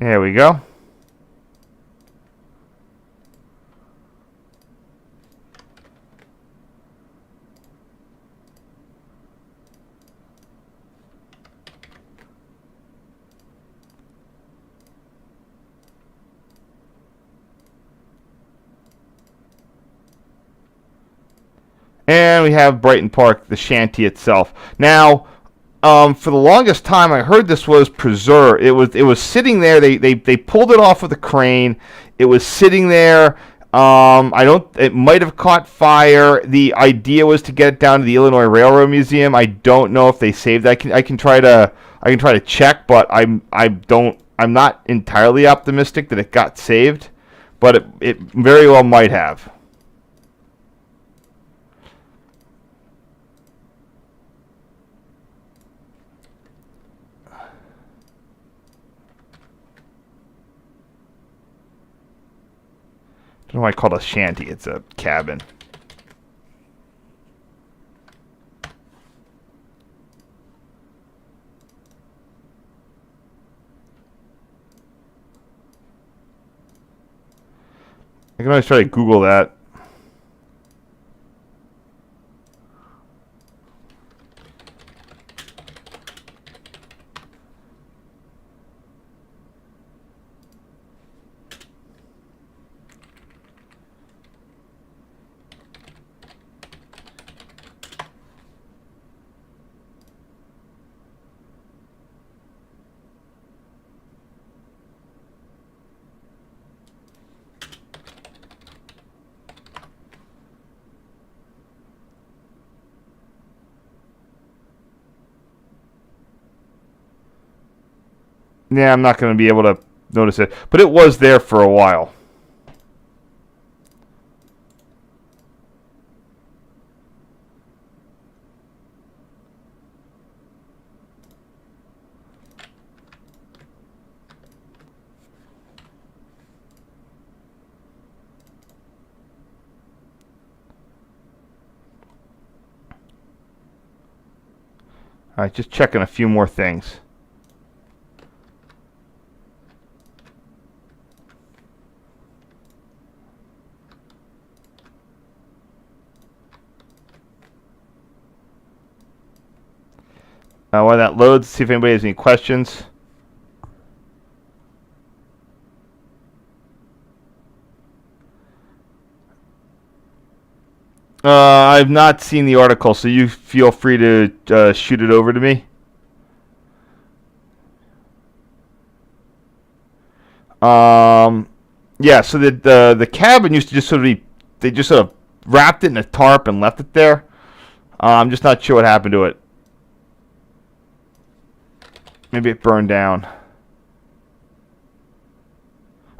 Speaker 1: There we go. And we have Brighton Park, the shanty itself. Now, for the longest time, I heard this was preserved. It was sitting there. They pulled it off with a crane. It was sitting there. I don't. It might have caught fire. The idea was to get it down to the Illinois Railroad Museum. I don't know if they saved that. I can try to check, but I'm not entirely optimistic that it got saved, but it very well might have. I don't know why I call it a shanty. It's a cabin. I can always try to Google that. Yeah, I'm not going to be able to notice it. But it was there for a while. All right, just checking a few more things. While that loads, see if anybody has any questions. I've not seen the article, so you feel free to shoot it over to me. Yeah, so the cabin used to just sort of be, they just sort of wrapped it in a tarp and left it there. I'm just not sure what happened to it. Maybe it burned down.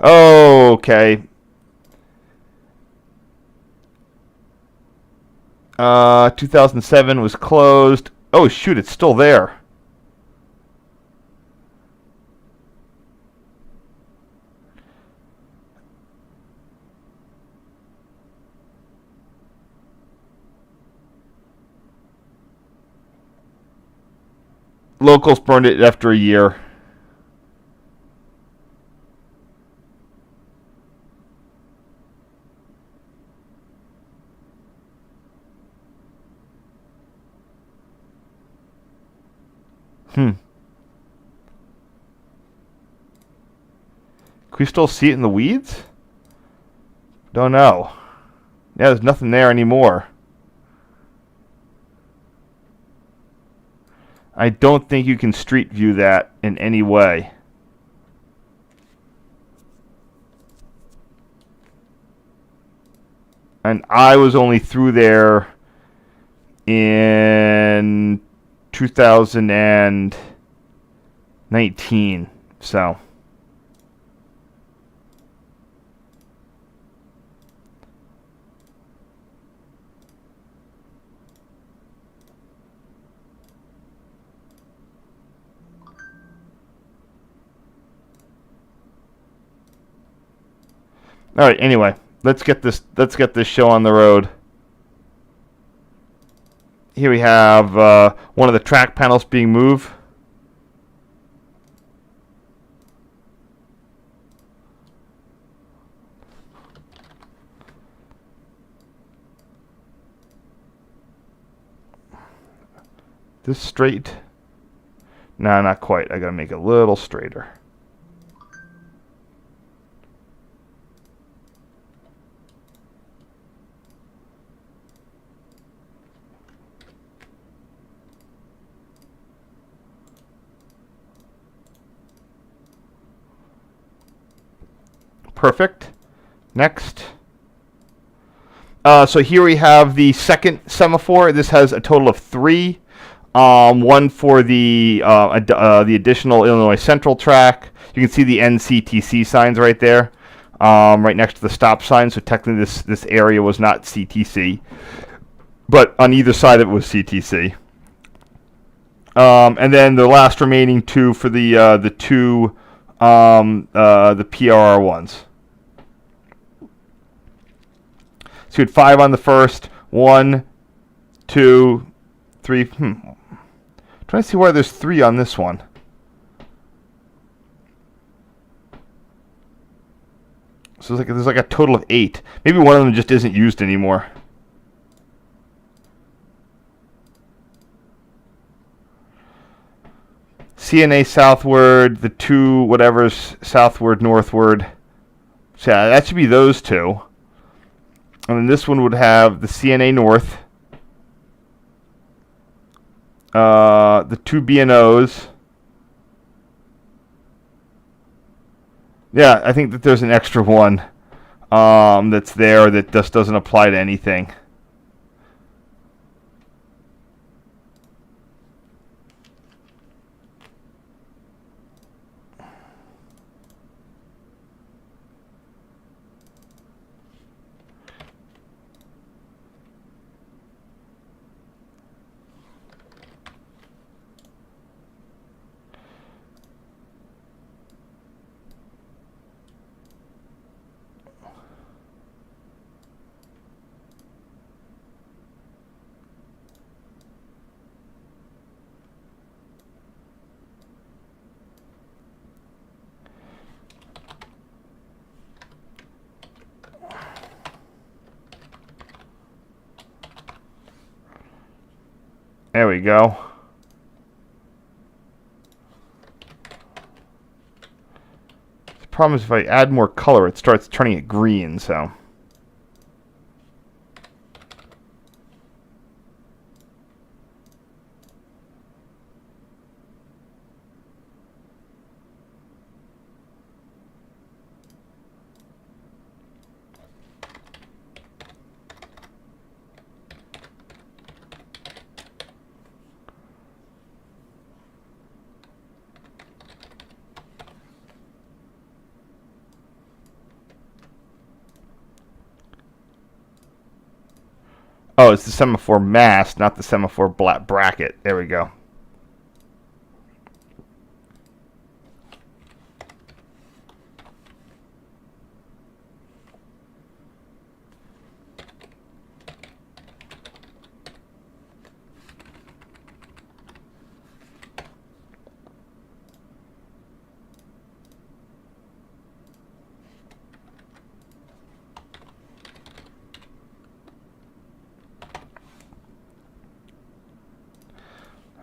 Speaker 1: Oh, okay. 2007 was closed. Oh, shoot, it's still there. Locals burned it after a year. Can we still see it in the weeds? Don't know. Yeah, there's nothing there anymore. I don't think you can street view that in any way. And I was only through there in 2019, so. All right, anyway, let's get this show on the road. Here we have one of the track panels being moved. this straight? No, not quite. I gotta make it a little straighter. Perfect. Next. So here we have the second semaphore. This has a total of 3. One for the additional Illinois Central track. You can see the NCTC signs right there, right next to the stop sign. So technically this area was not CTC, but on either side of it was CTC. And then the last remaining 2 for the PRR ones. So you had 5 on the first. 1, 2, 3. Trying to see why there's 3 on this one. So there's like a total of 8. Maybe one of them just isn't used anymore. CNA southward, the 2 whatever's southward, northward. So yeah, that should be those 2. And then this one would have the CNA north, the 2 B&Os. Yeah, I think that there's an extra one that's there that just doesn't apply to anything. There we go. The problem is if I add more color, it starts turning it green, so. Oh, it's the semaphore mast, not the semaphore bracket. There we go.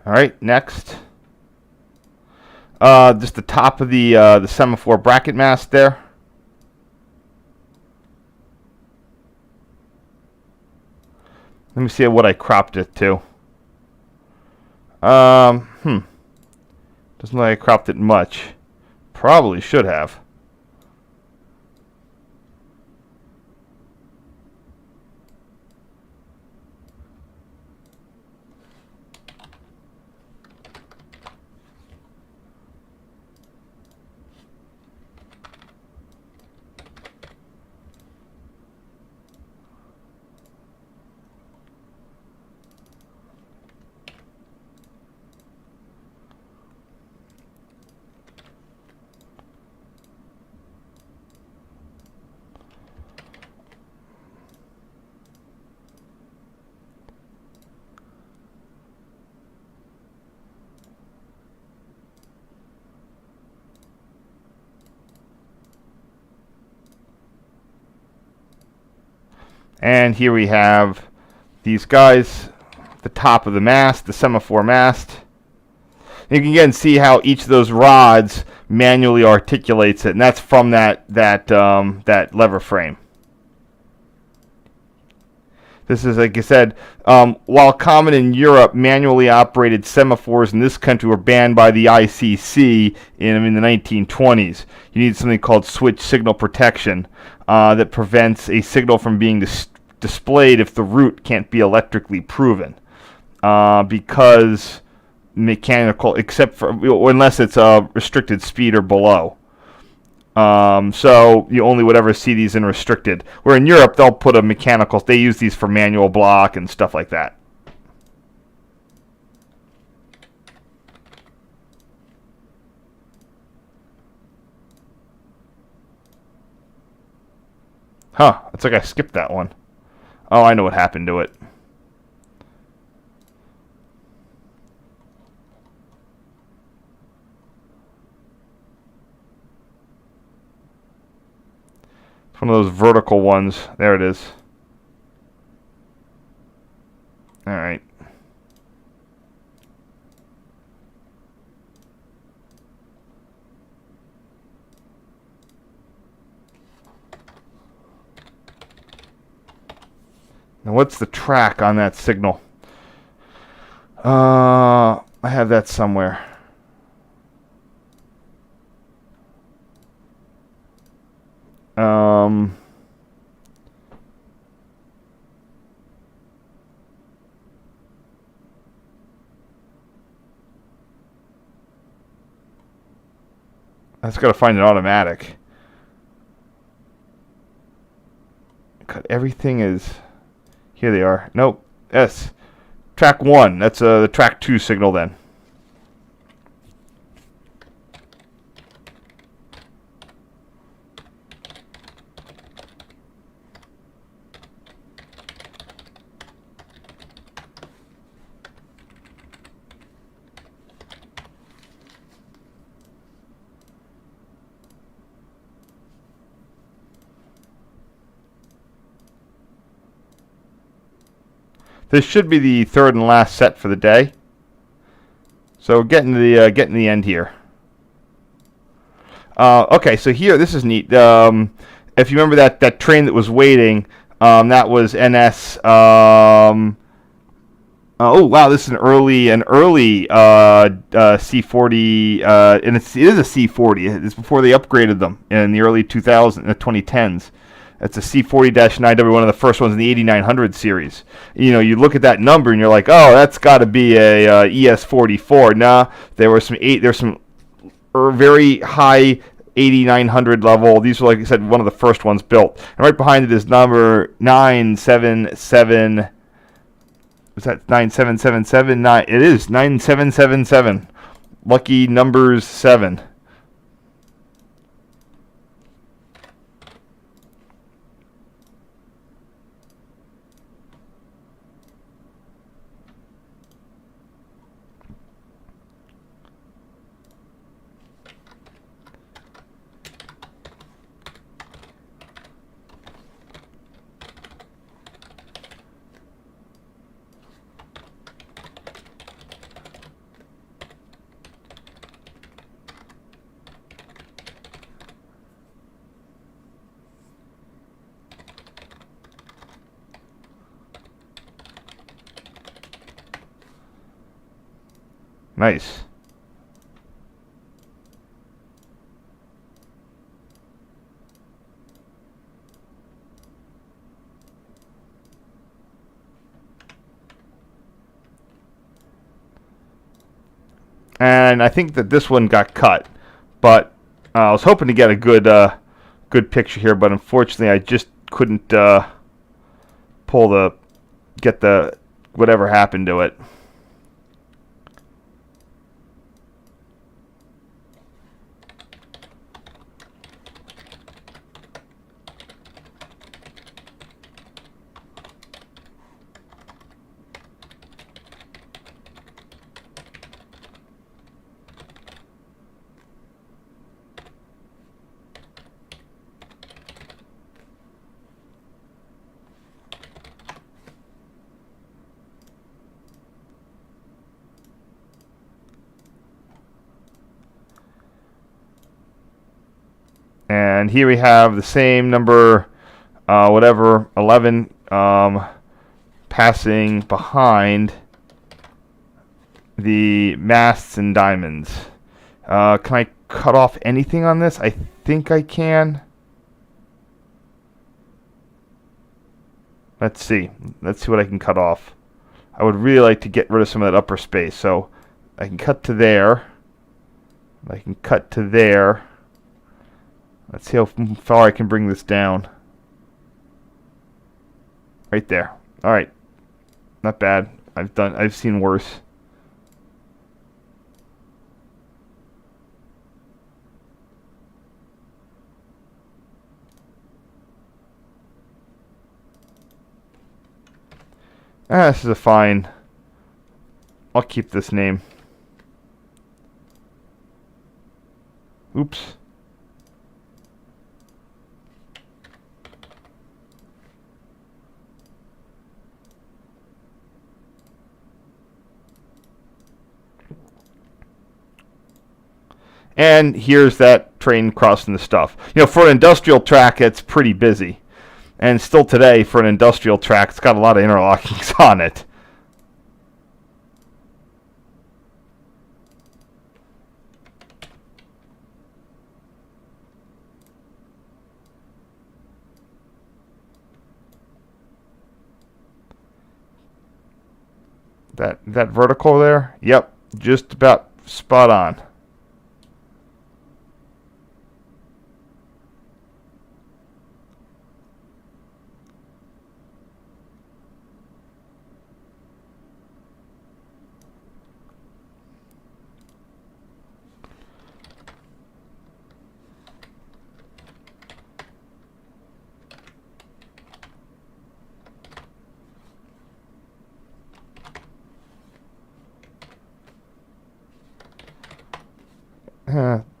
Speaker 1: All right, next. Just the top of the semaphore bracket mast there. Let me see what I cropped it to. Doesn't look like I cropped it much. Probably should have. And here we have these guys the top of the mast, the semaphore mast. You can again see how each of those rods manually articulates it, and that's from that lever frame. This is, like I said, while common in Europe, manually operated semaphores in this country were banned by the ICC in the 1920s. You need something called switch signal protection that prevents a signal from being displayed if the route can't be electrically proven. Because mechanical, except for unless it's a restricted speed or below. So you only would ever see these in restricted. Where in Europe, they'll put a mechanical. They use these for manual block and stuff like that. Huh, it's like I skipped that one. Oh, I know what happened to it. It's one of those vertical ones. There it is. All right. Now, what's the track on that signal? I have that somewhere. I just got to find an automatic. Cut everything is. Here they are. Nope. Yes. Track 1. That's the track 2 signal then. This should be the third and last set for the day. So getting to the end here. Okay, so here, this is neat. If you remember that train that was waiting, that was NS. Oh wow, this is an early C40, and it is a C40. It's before they upgraded them in the early 2010s. It's a C40-9W, one of the first ones in the 8900 series. You know, you look at that number and you're like, oh, that's got to be a ES44. Nah, there's some very high 8900 level. These were, like I said, one of the first ones built. And right behind it is number 977. Is that 9777? It is 9777. Lucky numbers 7. Nice. And I think that this one got cut, but I was hoping to get a good picture here, but unfortunately I just couldn't get the whatever happened to it. And here we have the same number, whatever, 11, passing behind the masts and diamonds. Can I cut off anything on this? I think I can. Let's see. Let's see what I can cut off. I would really like to get rid of some of that upper space. So I can cut to there. I can cut to there. Let's see how far I can bring this down. Right there. All right. Not bad. I've seen worse. This is a fine. I'll keep this name. Oops. And here's that train crossing the stuff. You know, for an industrial track, it's pretty busy. And still today, for an industrial track, it's got a lot of interlockings on it. That vertical there? Yep, just about spot on.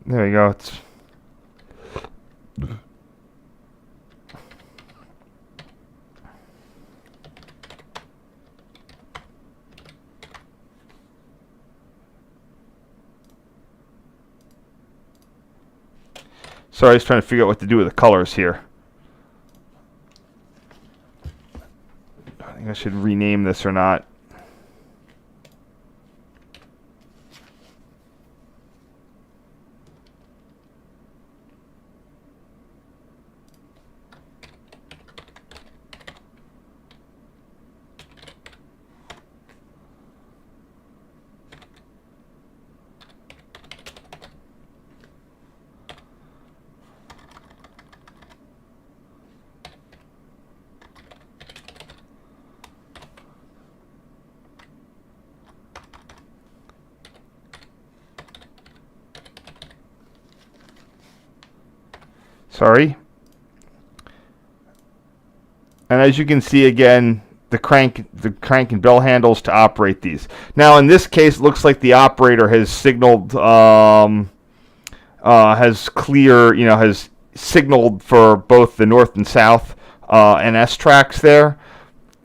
Speaker 1: There we go. It's sorry, I was trying to figure out what to do with the colors here. I think I should rename this or not. Sorry. And as you can see again, the crank and bell handles to operate these. Now in this case, it looks like the operator has signaled, has signaled for both the north and south and S tracks there.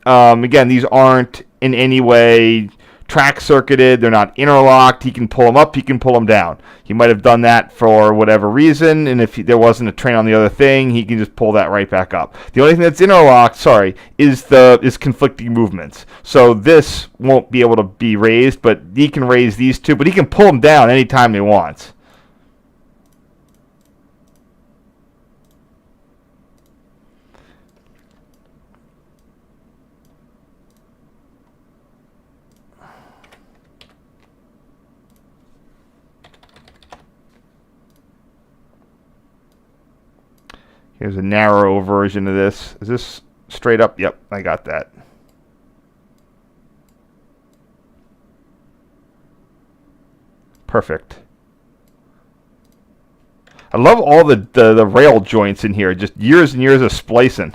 Speaker 1: Again, these aren't in any way track circuited. They're not interlocked. He can pull them up. He can pull them down. He might have done that for whatever reason, and if there wasn't a train on the other thing, he can just pull that right back up. The only thing that's interlocked, is conflicting movements. So this won't be able to be raised, but he can raise these two, but he can pull them down anytime he wants. Here's a narrow version of this. Is this straight up? Yep, I got that. Perfect. I love all the rail joints in here. Just years and years of splicing.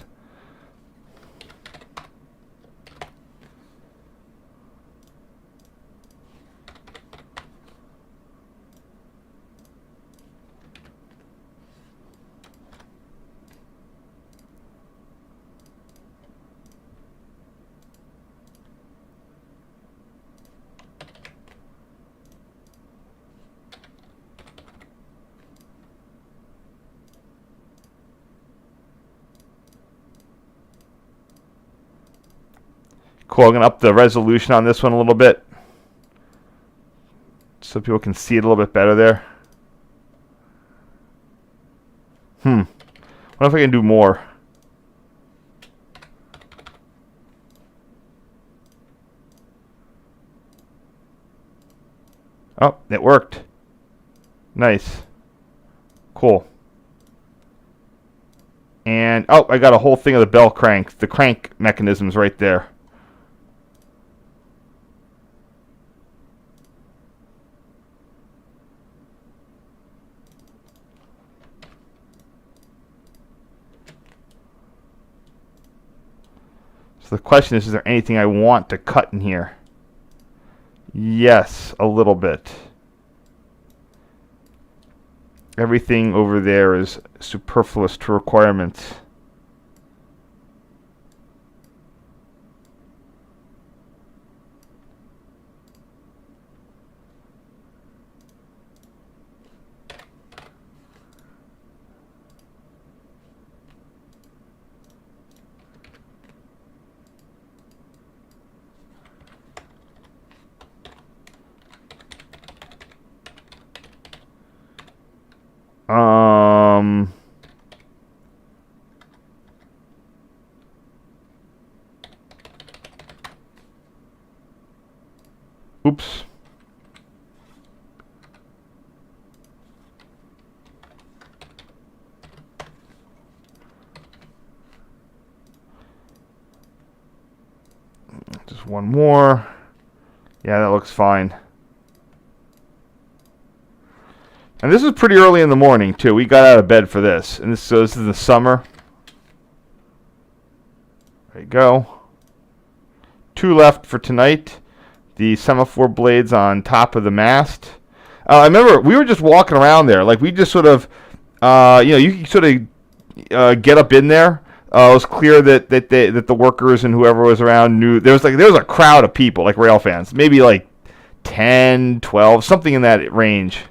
Speaker 1: Cool, I'm going to up the resolution on this one a little bit so people can see it a little bit better there. What if I can do more? Oh, it worked. Nice. Cool. And, oh, I got a whole thing of the bell crank. The crank mechanism's right there. So the question is there anything I want to cut in here? Yes, a little bit. Everything over there is superfluous to requirements. Oops. Just one more. Yeah, that looks fine. And this is pretty early in the morning, too. We got out of bed for this. And so this is the summer. There you go. 2 left for tonight. The semaphore blades on top of the mast. I remember we were just walking around there. Like, we just sort of, you sort of get up in there. It was clear that the workers and whoever was around knew. There was a crowd of people, like rail fans. Maybe like 10, 12, something in that range.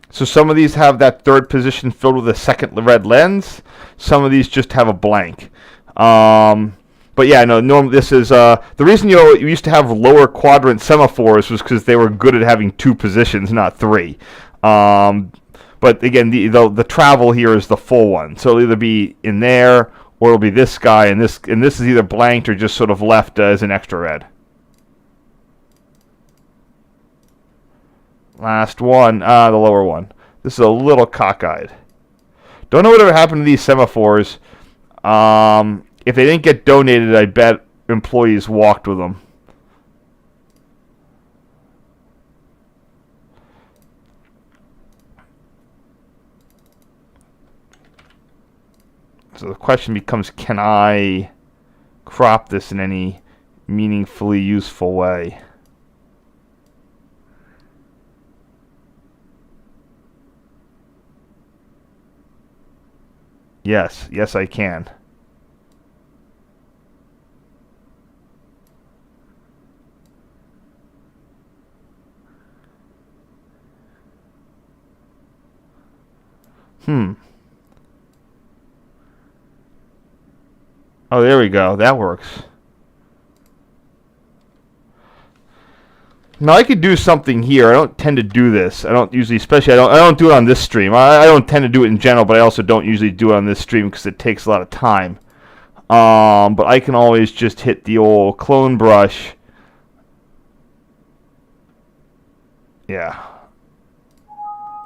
Speaker 1: So some of these have that third position filled with a second red lens. Some of these just have a blank. But yeah, no. Normally, this is the reason you used to have lower quadrant semaphores was because they were good at having 2 positions, not 3. But again, the travel here is the full one. So it'll either be in there or it'll be this guy, and this is either blanked or just sort of left as an extra red. Last one, the lower one. This is a little cockeyed. Don't know whatever happened to these semaphores. If they didn't get donated, I bet employees walked with them. So the question becomes, can I crop this in any meaningfully useful way? Yes, I can. Oh, there we go. That works. Now I could do something here. I don't tend to do this. I don't usually, especially I don't do it on this stream. I don't tend to do it in general, but I also don't usually do it on this stream because it takes a lot of time. But I can always just hit the old clone brush. Yeah.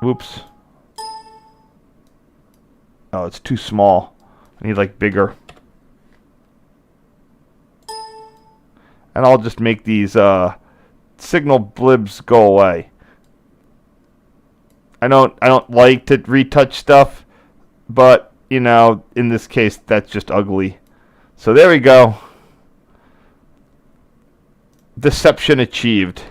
Speaker 1: Whoops. Oh, it's too small. I need like bigger. And I'll just make these signal blibs go away. I don't like to retouch stuff, but in this case that's just ugly. So there we go. Deception achieved.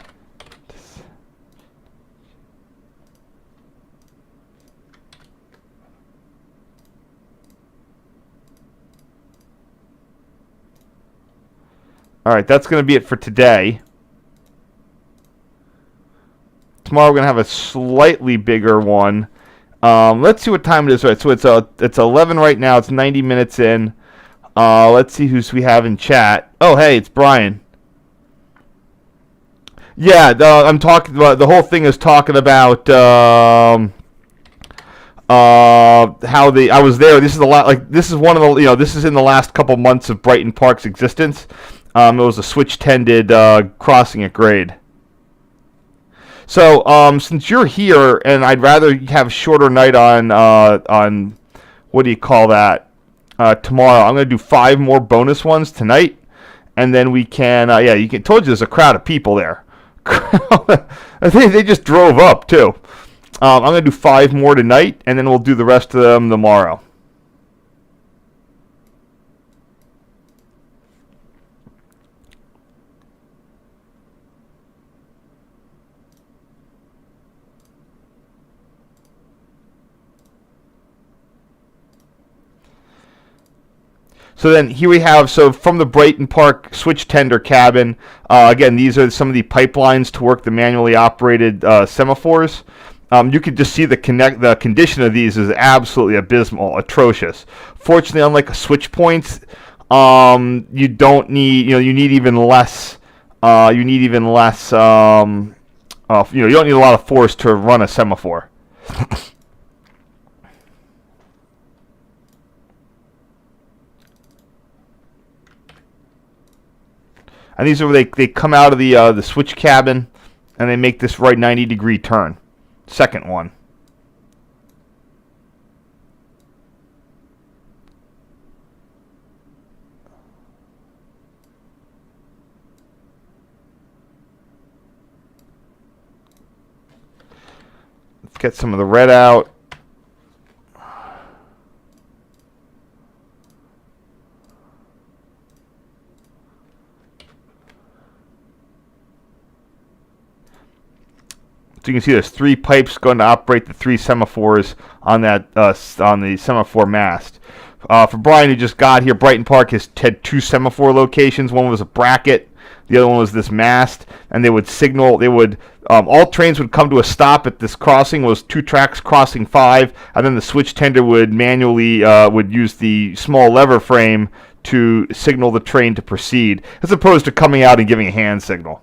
Speaker 1: All right, that's going to be it for today. Tomorrow we're going to have a slightly bigger one. Let's see what time it is. Right, so it's 11 right now. It's 90 minutes in. Let's see who we have in chat. Oh, hey, it's Brian. Yeah, I'm talking about the whole thing is talking about how I was there. This is this is one of the this is in the last couple months of Brighton Park's existence. It was a switch-tended crossing at grade. So since you're here, and I'd rather have a shorter night on what do you call that tomorrow, I'm going to do 5 more bonus ones tonight, and then we can yeah, you can. Told you there's a crowd of people there. I think they just drove up too. I'm going to do 5 more tonight, and then we'll do the rest of them tomorrow. So then here we have, so from the Brighton Park switch tender cabin, again, these are some of the pipelines to work the manually operated semaphores. You can just see the condition of these is absolutely abysmal, atrocious. Fortunately, unlike a switch points, you don't need, you need even less, you don't need a lot of force to run a semaphore. And these are where they come out of the switch cabin, and they make this right 90-degree turn. Second one. Let's get some of the red out. So you can see there's 3 pipes going to operate the 3 semaphores on that on the semaphore mast. For Brian, who just got here, Brighton Park had 2 semaphore locations. One was a bracket, the other one was this mast, and they would signal. They would all trains would come to a stop at this crossing. It was 2 tracks crossing 5, and then the switch tender would manually would use the small lever frame to signal the train to proceed, as opposed to coming out and giving a hand signal.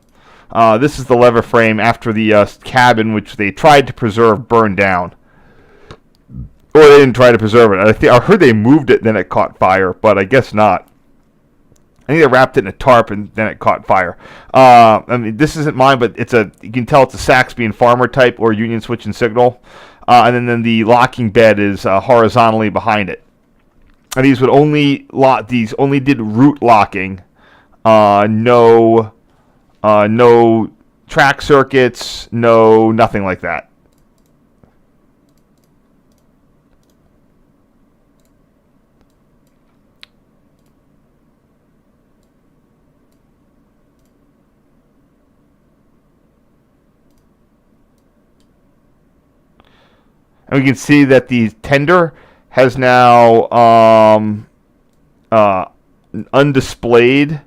Speaker 1: This is the lever frame after the cabin, which they tried to preserve, burned down. Or they didn't try to preserve it. I heard they moved it and then it caught fire, but I guess not. I think they wrapped it in a tarp and then it caught fire. I mean, this isn't mine, but you can tell it's a Saxby and Farmer type or Union Switch and Signal. And then the locking bed is horizontally behind it. And these would only did route locking, no track circuits, nothing like that. And we can see that the tender has now undisplayed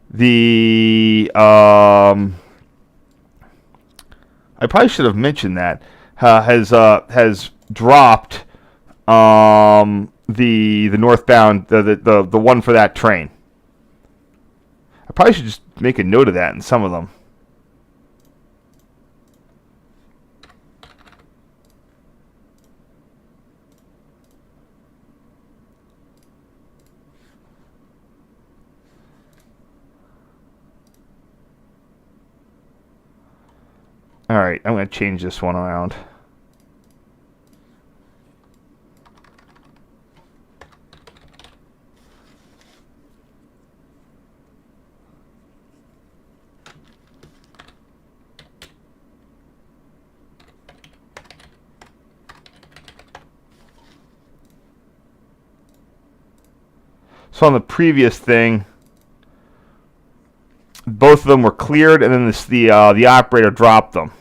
Speaker 1: the I probably should have mentioned that has dropped the northbound the one for that train. I probably should just make a note of that in some of them. Alright, I'm going to change this one around. So on the previous thing, both of them were cleared, and then the operator dropped them.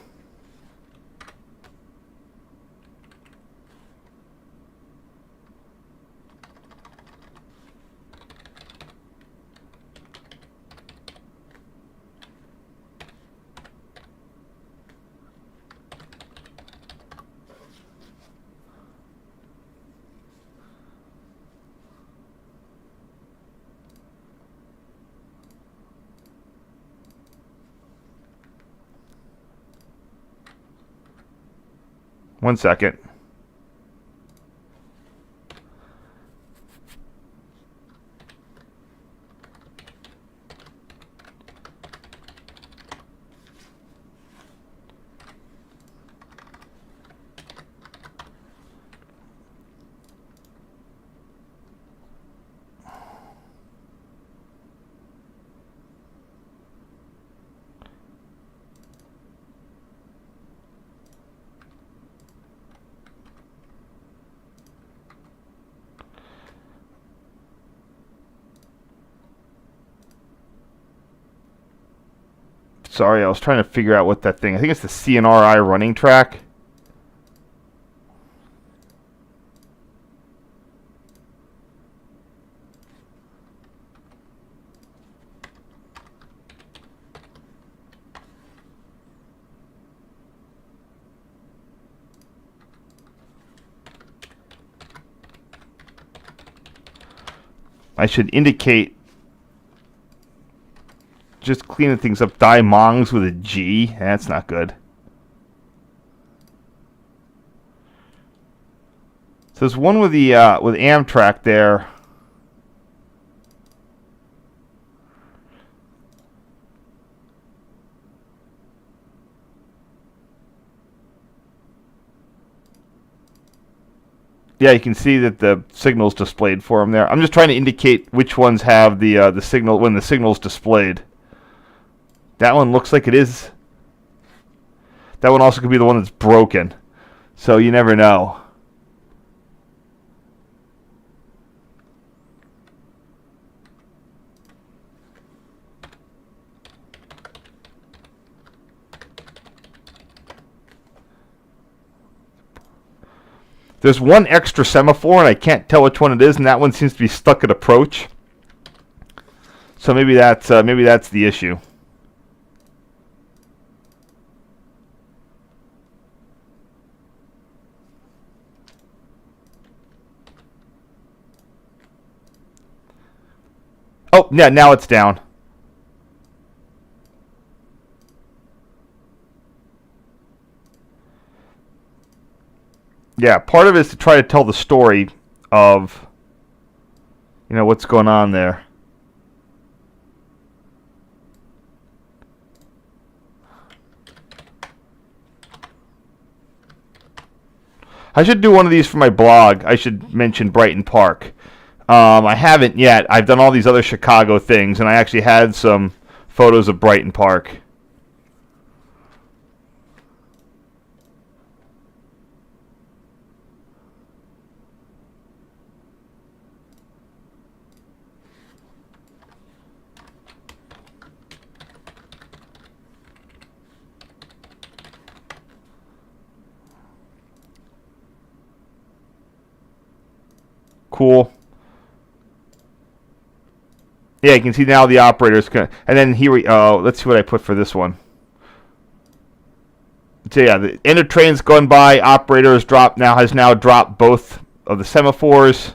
Speaker 1: 1 second. Sorry, I was trying to figure out what that thing. I think it's the CNRI running track. I should indicate, just cleaning things up, Diamongs with a G. That's not good. So there's one with the with Amtrak there. Yeah, you can see that the signal's displayed for them there. I'm just trying to indicate which ones have the signal when the signal's displayed. That one looks like it is. That one also could be the one that's broken. So you never know. There's one extra semaphore, and I can't tell which one it is, and that one seems to be stuck at approach. So maybe that's the issue. Oh, yeah, now it's down. Yeah, part of it is to try to tell the story of, what's going on there. I should do one of these for my blog. I should mention Brighton Park. I haven't yet. I've done all these other Chicago things, and I actually had some photos of Brighton Park. Cool. Yeah, you can see now the operators can, and then here we. Oh, let's see what I put for this one. So yeah, the end of train's going by. Operator has now dropped both of the semaphores,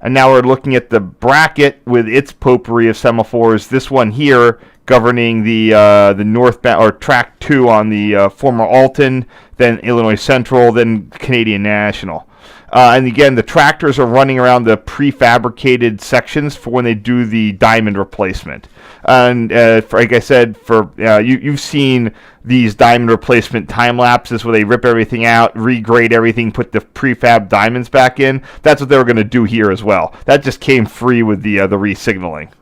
Speaker 1: and now we're looking at the bracket with its potpourri of semaphores. This one here governing the northbound or track 2 on the former Alton, then Illinois Central, then Canadian National. And again, the tractors are running around the prefabricated sections for when they do the diamond replacement. And like I said, you've seen these diamond replacement time lapses where they rip everything out, regrade everything, put the prefab diamonds back in. That's what they were going to do here as well. That just came free with the resignaling.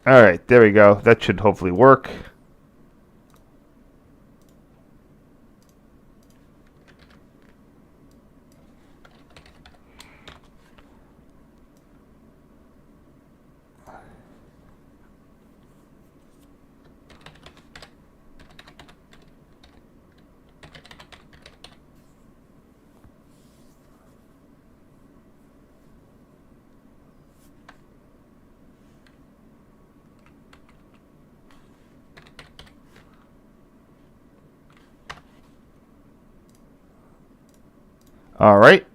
Speaker 1: All right, there we go. That should hopefully work. All right.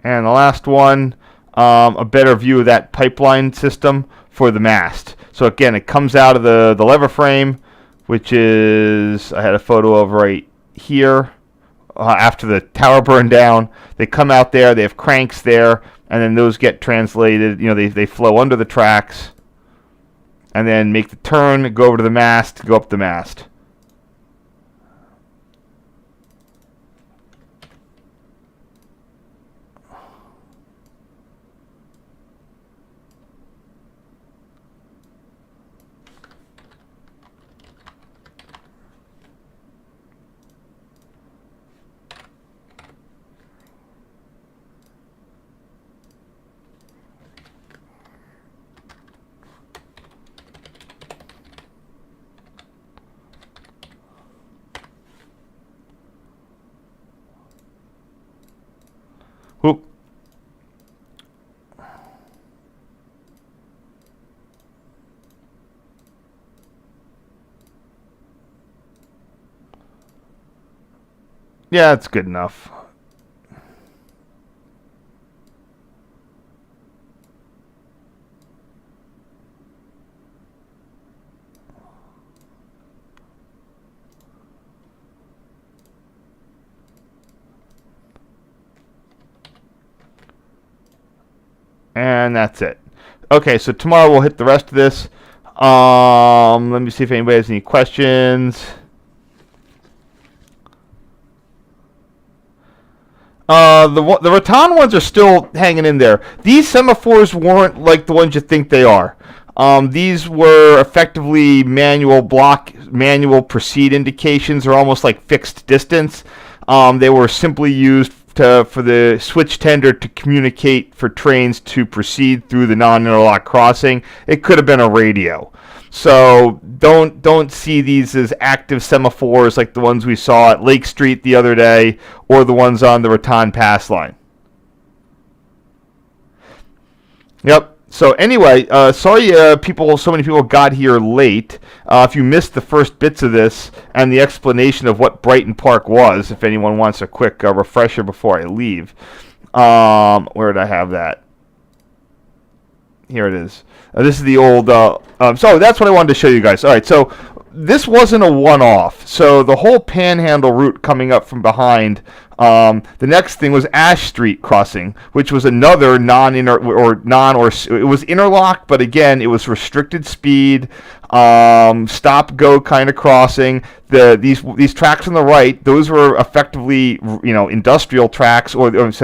Speaker 1: And the last one, a better view of that pipeline system for the mast. So again, it comes out of the lever frame, which is, I had a photo of right here. After the tower burned down, they come out there, they have cranks there, and then those get translated, they flow under the tracks, and then make the turn, go over to the mast, go up the mast. Whoop. Yeah, that's good enough. And that's it. Okay, so tomorrow we'll hit the rest of this. Let me see if anybody has any questions. The rattan ones are still hanging in there. These semaphores weren't like the ones you think they are. These were effectively manual proceed indications. They're almost like fixed distance. They were simply used for the switch tender to communicate for trains to proceed through the non-interlock crossing. It could have been a radio. So don't see these as active semaphores like the ones we saw at Lake Street the other day or the ones on the Rattan Pass line. Yep. So anyway, sorry so many people got here late. If you missed the first bits of this and the explanation of what Brighton Park was, if anyone wants a quick refresher before I leave. Where did I have that? Here it is. This is the old... so that's what I wanted to show you guys. All right, so this wasn't a one-off. So the whole Panhandle route coming up from behind, the next thing was Ash Street crossing, which was another it was interlocked, but again, it was restricted speed, stop-go kind of crossing. These tracks on the right, those were effectively, industrial tracks, those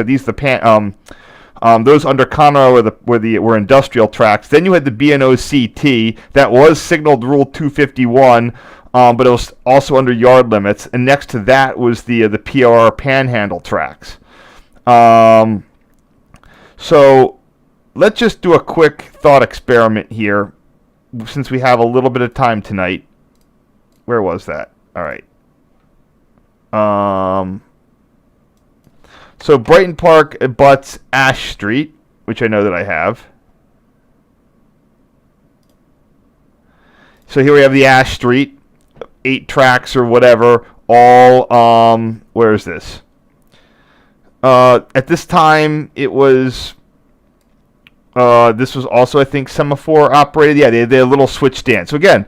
Speaker 1: under Conroe were industrial tracks. Then you had the B&OCT that was signaled Rule 251, but it was also under yard limits. And next to that was the PRR Panhandle tracks. So let's just do a quick thought experiment here, since we have a little bit of time tonight. Where was that? All right. So Brighton Park abuts Ash Street, which I know that I have. So here we have the Ash Street, 8 tracks or whatever, all, where is this? At this time, it was, this was also, I think, semaphore operated. Yeah, they had a little switch stand. So again,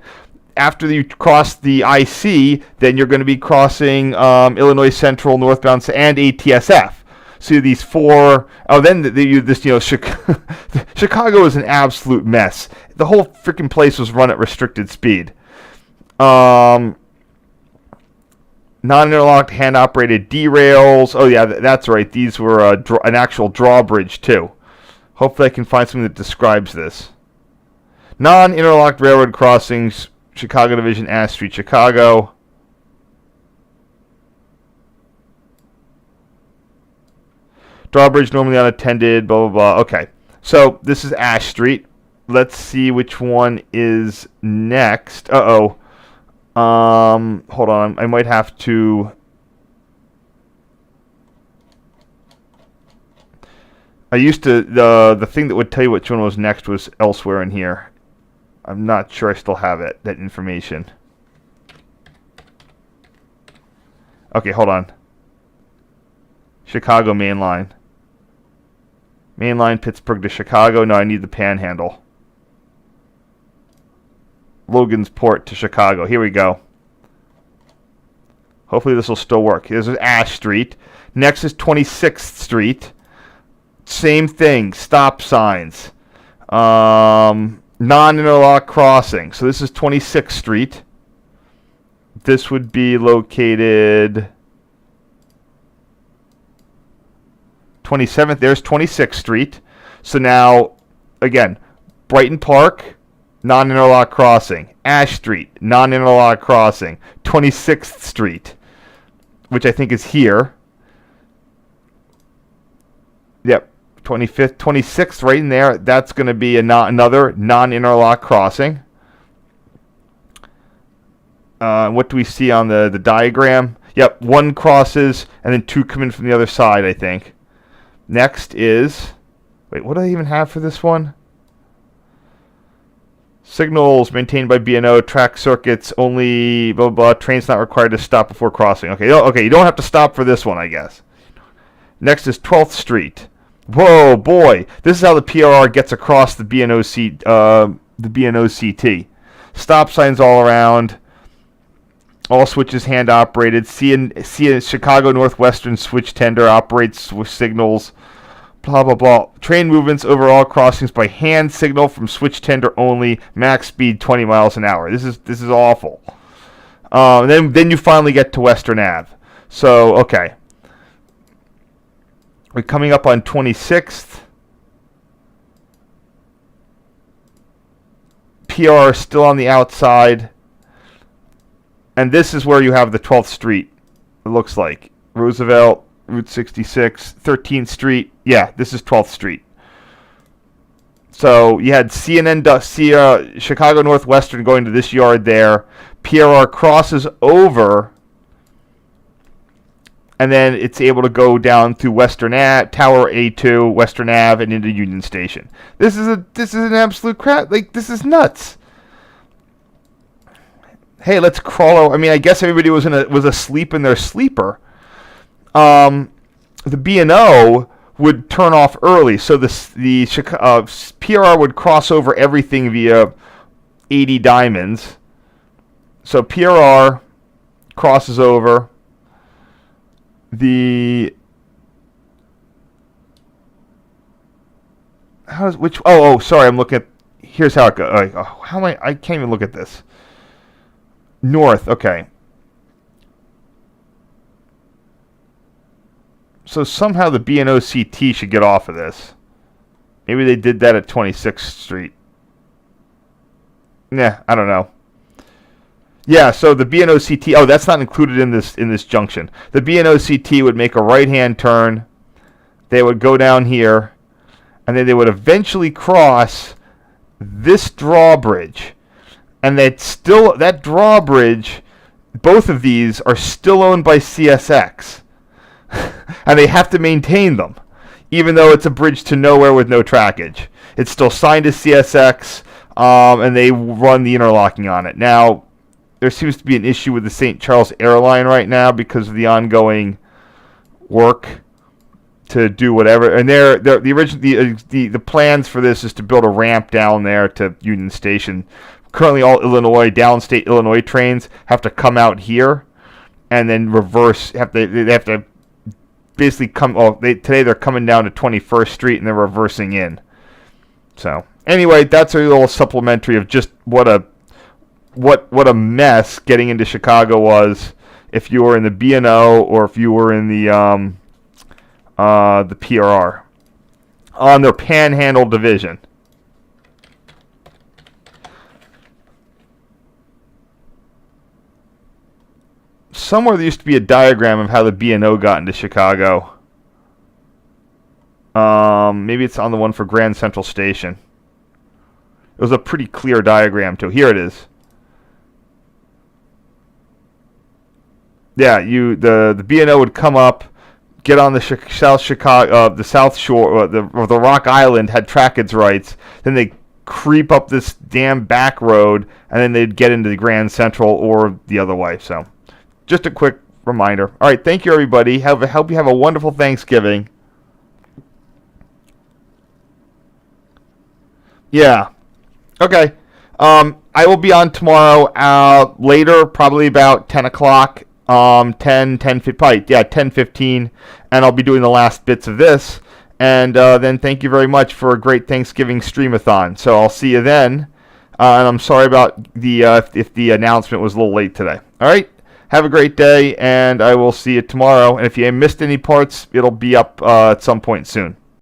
Speaker 1: after you cross the IC, then you're going to be crossing Illinois Central, northbound, and ATSF. So these 4. Oh, then Chicago is an absolute mess. The whole freaking place was run at restricted speed. Non-interlocked hand-operated derails. Oh yeah, that's right. These were an actual drawbridge too. Hopefully, I can find something that describes this. Non-interlocked railroad crossings. Chicago Division, Ash Street, Chicago. Drawbridge normally unattended, blah, blah, blah. Okay, so this is Ash Street. Let's see which one is next. Uh-oh. Hold on. I might have to... I used to... The thing that would tell you which one was next was elsewhere in here. I'm not sure I still have it, that information. Okay, hold on. Chicago main line. Main line, Pittsburgh to Chicago. No, I need the Panhandle. Logansport to Chicago. Here we go. Hopefully this will still work. This is Ash Street. Next is 26th Street. Same thing. Stop signs. Non-interlock crossing. So this is 26th Street. This would be located 27th. There's 26th Street. So now, again, Brighton Park, non-interlock crossing. Ash Street, non-interlock crossing. 26th Street, which I think is here. Yep, 25th, 26th, right in there. That's going to be another non-interlock crossing. What do we see on the diagram? Yep, one crosses, and then two come in from the other side, I think. Next is... Wait, what do they even have for this one? Signals maintained by B&O, track circuits, only blah, blah, blah. Trains not required to stop before crossing. Okay, okay, you don't have to stop for this one, I guess. Next is 12th Street. Whoa, boy. This is how the PRR gets across the B&OCT. Stop signs all around. All switches hand operated. Chicago Northwestern switch tender operates with signals. Blah, blah, blah. Train movements over all crossings by hand signal from switch tender only. Max speed 20 miles an hour. This is awful. Then you finally get to Western Ave. So, okay. We're coming up on 26th. PR still on the outside. And this is where you have the 12th Street, it looks like. Roosevelt, Route 66, 13th Street. Yeah, this is 12th Street. So you had Chicago Northwestern going to this yard there. PRR crosses over, and then it's able to go down through Western Ave, Tower A2, Western Ave, and into Union Station. This is an absolute crap. Like, this is nuts. Hey, let's crawl over. I mean, I guess everybody was asleep in their sleeper. The B&O would turn off early, so the PRR would cross over everything via 80 diamonds. So PRR crosses over. Here's how it goes. I can't even look at this. North, okay. So somehow the B&OCT should get off of this. Maybe they did that at 26th Street. Nah, I don't know. Yeah, so the B&OCT, oh, that's not included in this junction. The B&OCT would make a right-hand turn. They would go down here, and then they would eventually cross this drawbridge. And that drawbridge, both of these are still owned by CSX. And they have to maintain them, even though it's a bridge to nowhere with no trackage. It's still signed to CSX, and they run the interlocking on it. Now, there seems to be an issue with the St. Charles Airline right now because of the ongoing work to do whatever. And the plans for this is to build a ramp down there to Union Station. Currently, all downstate Illinois trains have to come out here and then reverse. They have to basically come. Oh, today they're coming down to 21st Street and they're reversing in. So anyway, that's a little supplementary of just what a mess getting into Chicago was if you were in the B&O or if you were in the PRR on their Panhandle division. Somewhere there used to be a diagram of how the B&O got into Chicago. Maybe it's on the one for Grand Central Station. It was a pretty clear diagram too. Here it is. Yeah, the B&O would come up, get on the South Chicago, the South Shore, the Rock Island had trackage rights. Then they creep up this damn back road, and then they'd get into the Grand Central or the other way. So, just a quick reminder. All right, thank you, everybody. Hope you have a wonderful Thanksgiving. Yeah. Okay. I will be on tomorrow later, probably about 10 o'clock, 10:15, and I'll be doing the last bits of this. And then thank you very much for a great Thanksgiving streamathon. So I'll see you then. And I'm sorry about if the announcement was a little late today. All right. Have a great day, and I will see you tomorrow. And if you missed any parts, it'll be up at some point soon.